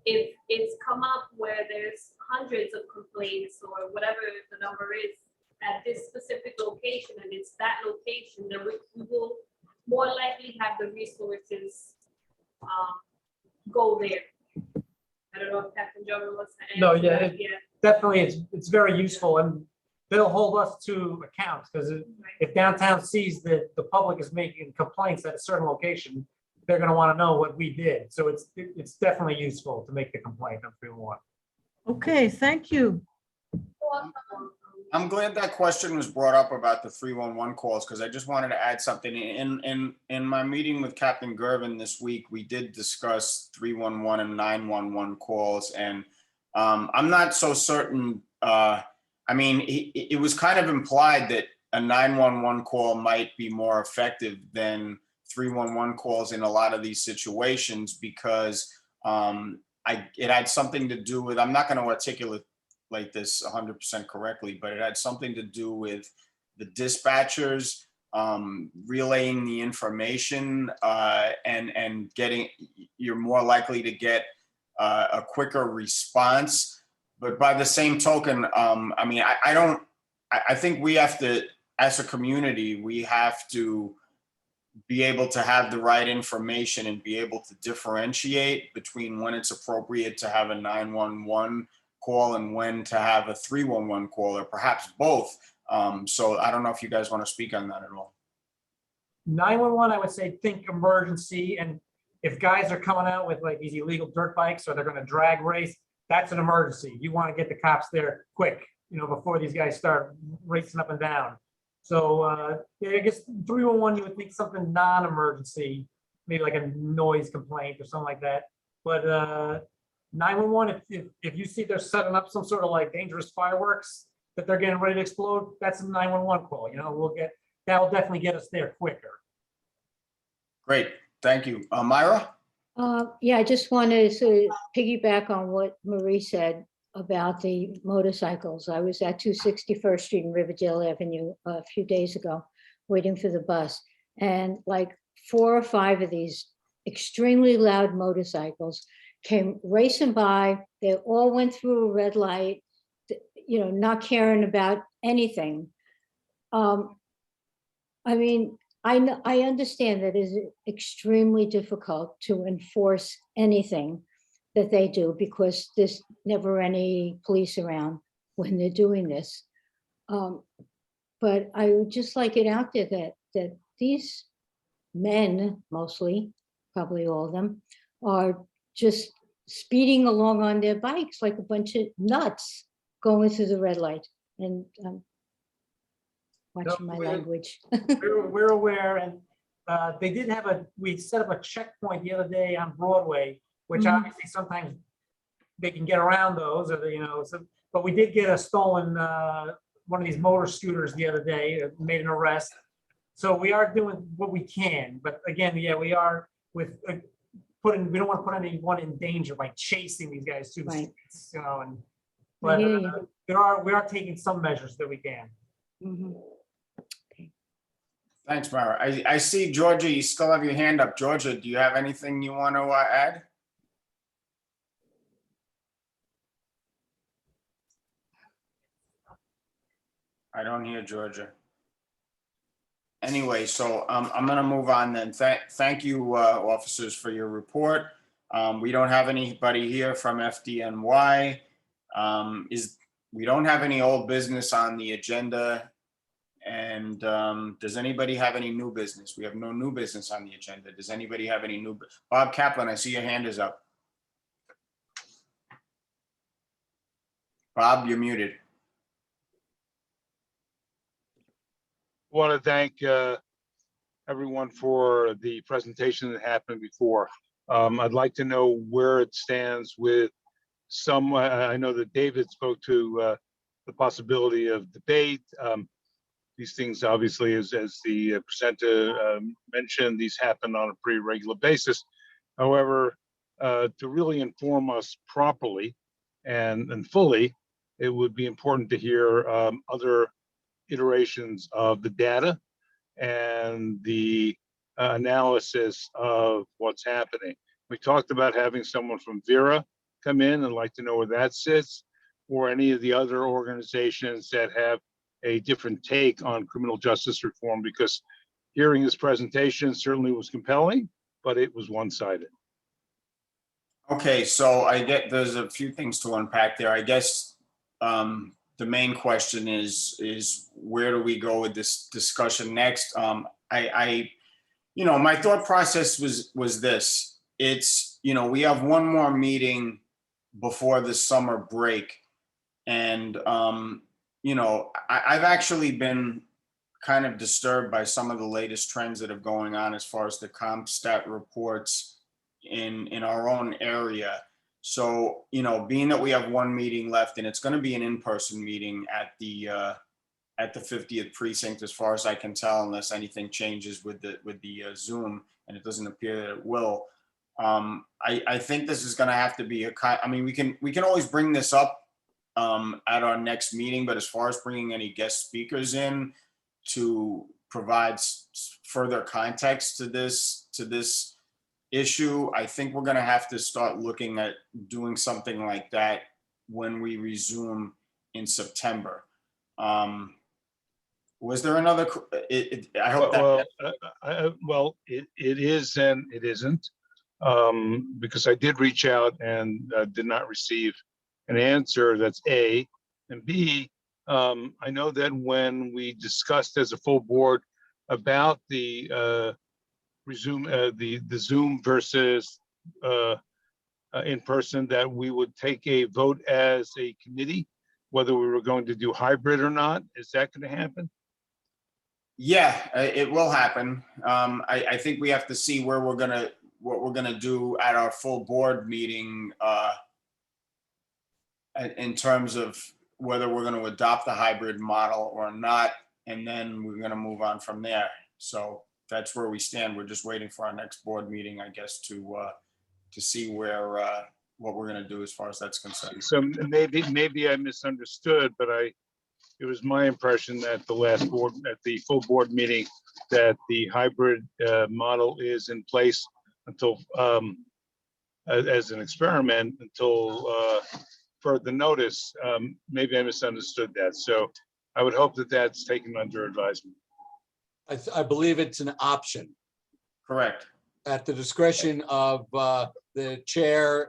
if it's come up where there's hundreds of complaints or whatever the number is at this specific location, and it's that location, then we will more likely have the resources go there. I don't know if Captain Joe wants to No, answer yeah, that. definitely, it's very useful, and they'll hold us to account, because if downtown sees that the public is making complaints at a certain location, they're gonna wanna know what we did. So it's definitely useful to make the complaint on 311. Okay, thank you. I'm glad that question was brought up about the 311 calls, because I just wanted to add something. In my meeting with Captain Gervin this week, we did discuss 311 and 911 calls, and I'm not so certain. I mean, it was kind of implied that a 911 call might be more effective than 311 calls in a lot of these situations, because it had something to do with, I'm not going to articulate like this 100% correctly, but it had something to do with the dispatchers relaying the information and getting, you're more likely to get a quicker response. But by the same token, I mean, I think we have to, as a community, we have to be able to have the right information and be able to differentiate between when it's appropriate to have a 911 call and when to have a 311 call, or perhaps both. So I don't know if you guys want to speak on that at all. 911, I would say think emergency, and if guys are coming out with like these illegal dirt bikes or they're gonna drag race, that's an emergency. You want to get the cops there quick, before these guys start racing up and down. So yeah, I guess 311, you would think something non-emergency, maybe like a noise complaint or something like that. But 911, if you see they're setting up some sort of like dangerous fireworks that they're getting ready to explode, that's a 911 call. That'll definitely get us there quicker. Great, thank you. Myra? Yeah, I just wanted to sort of piggyback on what Marie said about the motorcycles. I was at 261st Street and Riverdale Avenue a few days ago, waiting for the bus. And like 4 or 5 of these extremely loud motorcycles came racing by. They all went through a red light, not caring about anything. I mean, I understand that it is extremely difficult to enforce anything that they do because there's never any police around when they're doing this. But I would just like it out there that these men, mostly, probably all of them, are just speeding along on their bikes like a bunch of nuts going through the red light. And watching my language. We're aware, and they did have we set up a checkpoint the other day on Broadway, which Mhm. obviously sometimes they can get around those, or but we did get a stolen, one of these motor scooters the other day, made an arrest. So we are doing what we can, but again, yeah, we are with we don't want to put anyone in danger by chasing these guys through the streets, and but hear you. we are taking some measures that we can. Mhm. Thanks, Mara. I see Georgia, you still have your hand up. Georgia, do you have anything you want to add? I don't hear Georgia. Anyway, so I'm going to move on then. Thank you, officers, for your report. We don't have anybody here from FDNY. We don't have any old business on the agenda. And does anybody have any new business? We have no new business on the agenda. Does anybody have any new? Bob Kaplan, I see your hand is up. Bob, you're muted. Want to thank everyone for the presentation that happened before. I'd like to know where it stands with some, I know that David spoke to the possibility of debate. These things obviously, as the presenter mentioned, these happen on a pretty regular basis. However, to really inform us properly and fully, it would be important to hear other iterations of the data and the analysis of what's happening. We talked about having someone from Vera come in and like to know where that sits, or any of the other organizations that have a different take on criminal justice reform, because hearing this presentation certainly was compelling, but it was one-sided. Okay, so there's a few things to unpack there. I guess the main question is where do we go with this discussion next? My thought process was this. It's, we have one more meeting before the summer break. And, I've actually been kind of disturbed by some of the latest trends that are going on as far as the CompStat reports in our own area. So, being that we have one meeting left, and it's going to be an in-person meeting at the 50th precinct, as far as I can tell, unless anything changes with the Zoom, and it doesn't appear that it will. I think this is going to have to be we can always bring this up at our next meeting, but as far as bringing any guest speakers in to provide further context to this issue, I think we're going to have to start looking at doing something like that when we resume in September. Was there another? I hope it is and it isn't, because I did reach out and did not receive an answer. That's A. And B, I know that when we discussed as a full board about the the Zoom versus in person, that we would take a vote as a committee, whether we were going to do hybrid or not. Is that going to happen? Yeah, it will happen. I think we have to see what we're gonna do at our full board meeting in terms of whether we're going to adopt the hybrid model or not, and then we're going to move on from there. So that's where we stand. We're just waiting for our next board meeting, I guess, to see what we're going to do as far as that's concerned. So maybe I misunderstood, but it was my impression that the full board meeting, that the hybrid model is in place until as an experiment until further notice. Maybe I misunderstood that. So I would hope that that's taken under advisement. I believe it's an option. Correct. At the discretion of the chair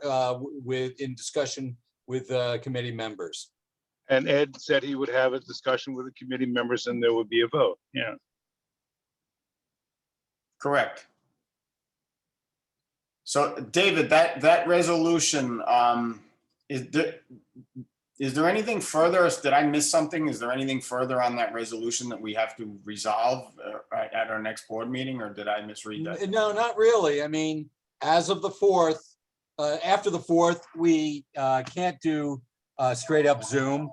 in discussion with committee members. And Ed said he would have a discussion with the committee members and there would be a vote. Yeah. Correct. So David, that resolution, is there anything further? Did I miss something? Is there anything further on that resolution that we have to resolve at our next board meeting, or did I misread that? No, not really. I mean, as of the 4th, after the 4th, we can't do straight up Zoom.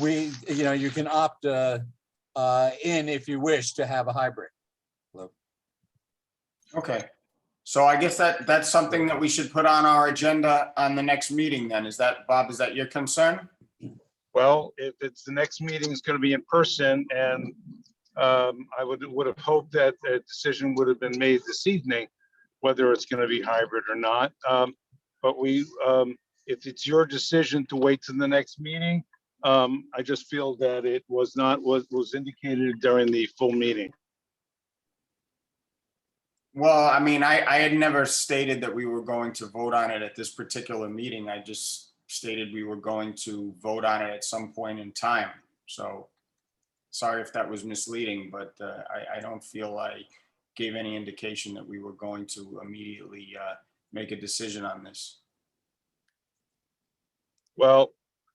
We, you can opt in if you wish to have a hybrid. Okay, so I guess that's something that we should put on our agenda on the next meeting then. Is that, Bob, is that your concern? Well, if it's the next meeting is going to be in person, and I would have hoped that a decision would have been made this evening, whether it's going to be hybrid or not. But if it's your decision to wait till the next meeting, I just feel that it was not what was indicated during the full meeting. Well, I mean, I had never stated that we were going to vote on it at this particular meeting. I just stated we were going to vote on it at some point in time. So sorry if that was misleading, but I don't feel I gave any indication that we were going to immediately make a decision on this. Well,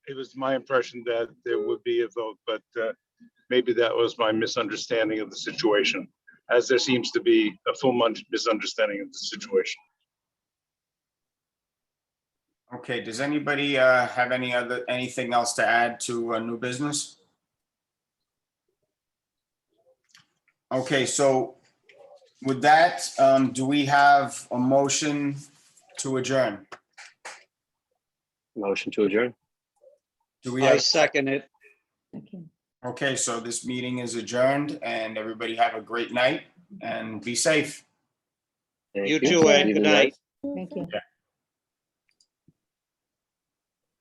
it was my impression that there would be a vote, but maybe that was my misunderstanding of the situation, as there seems to be a full misunderstanding of the situation. Okay, does anybody have anything else to add to new business? Okay, so with that, do we have a motion to adjourn? Motion to adjourn. Do we I have? second it. Okay, so this meeting is adjourned and everybody have a great night and be safe. Thank You too, Ed. Good night. Thank you. Yeah.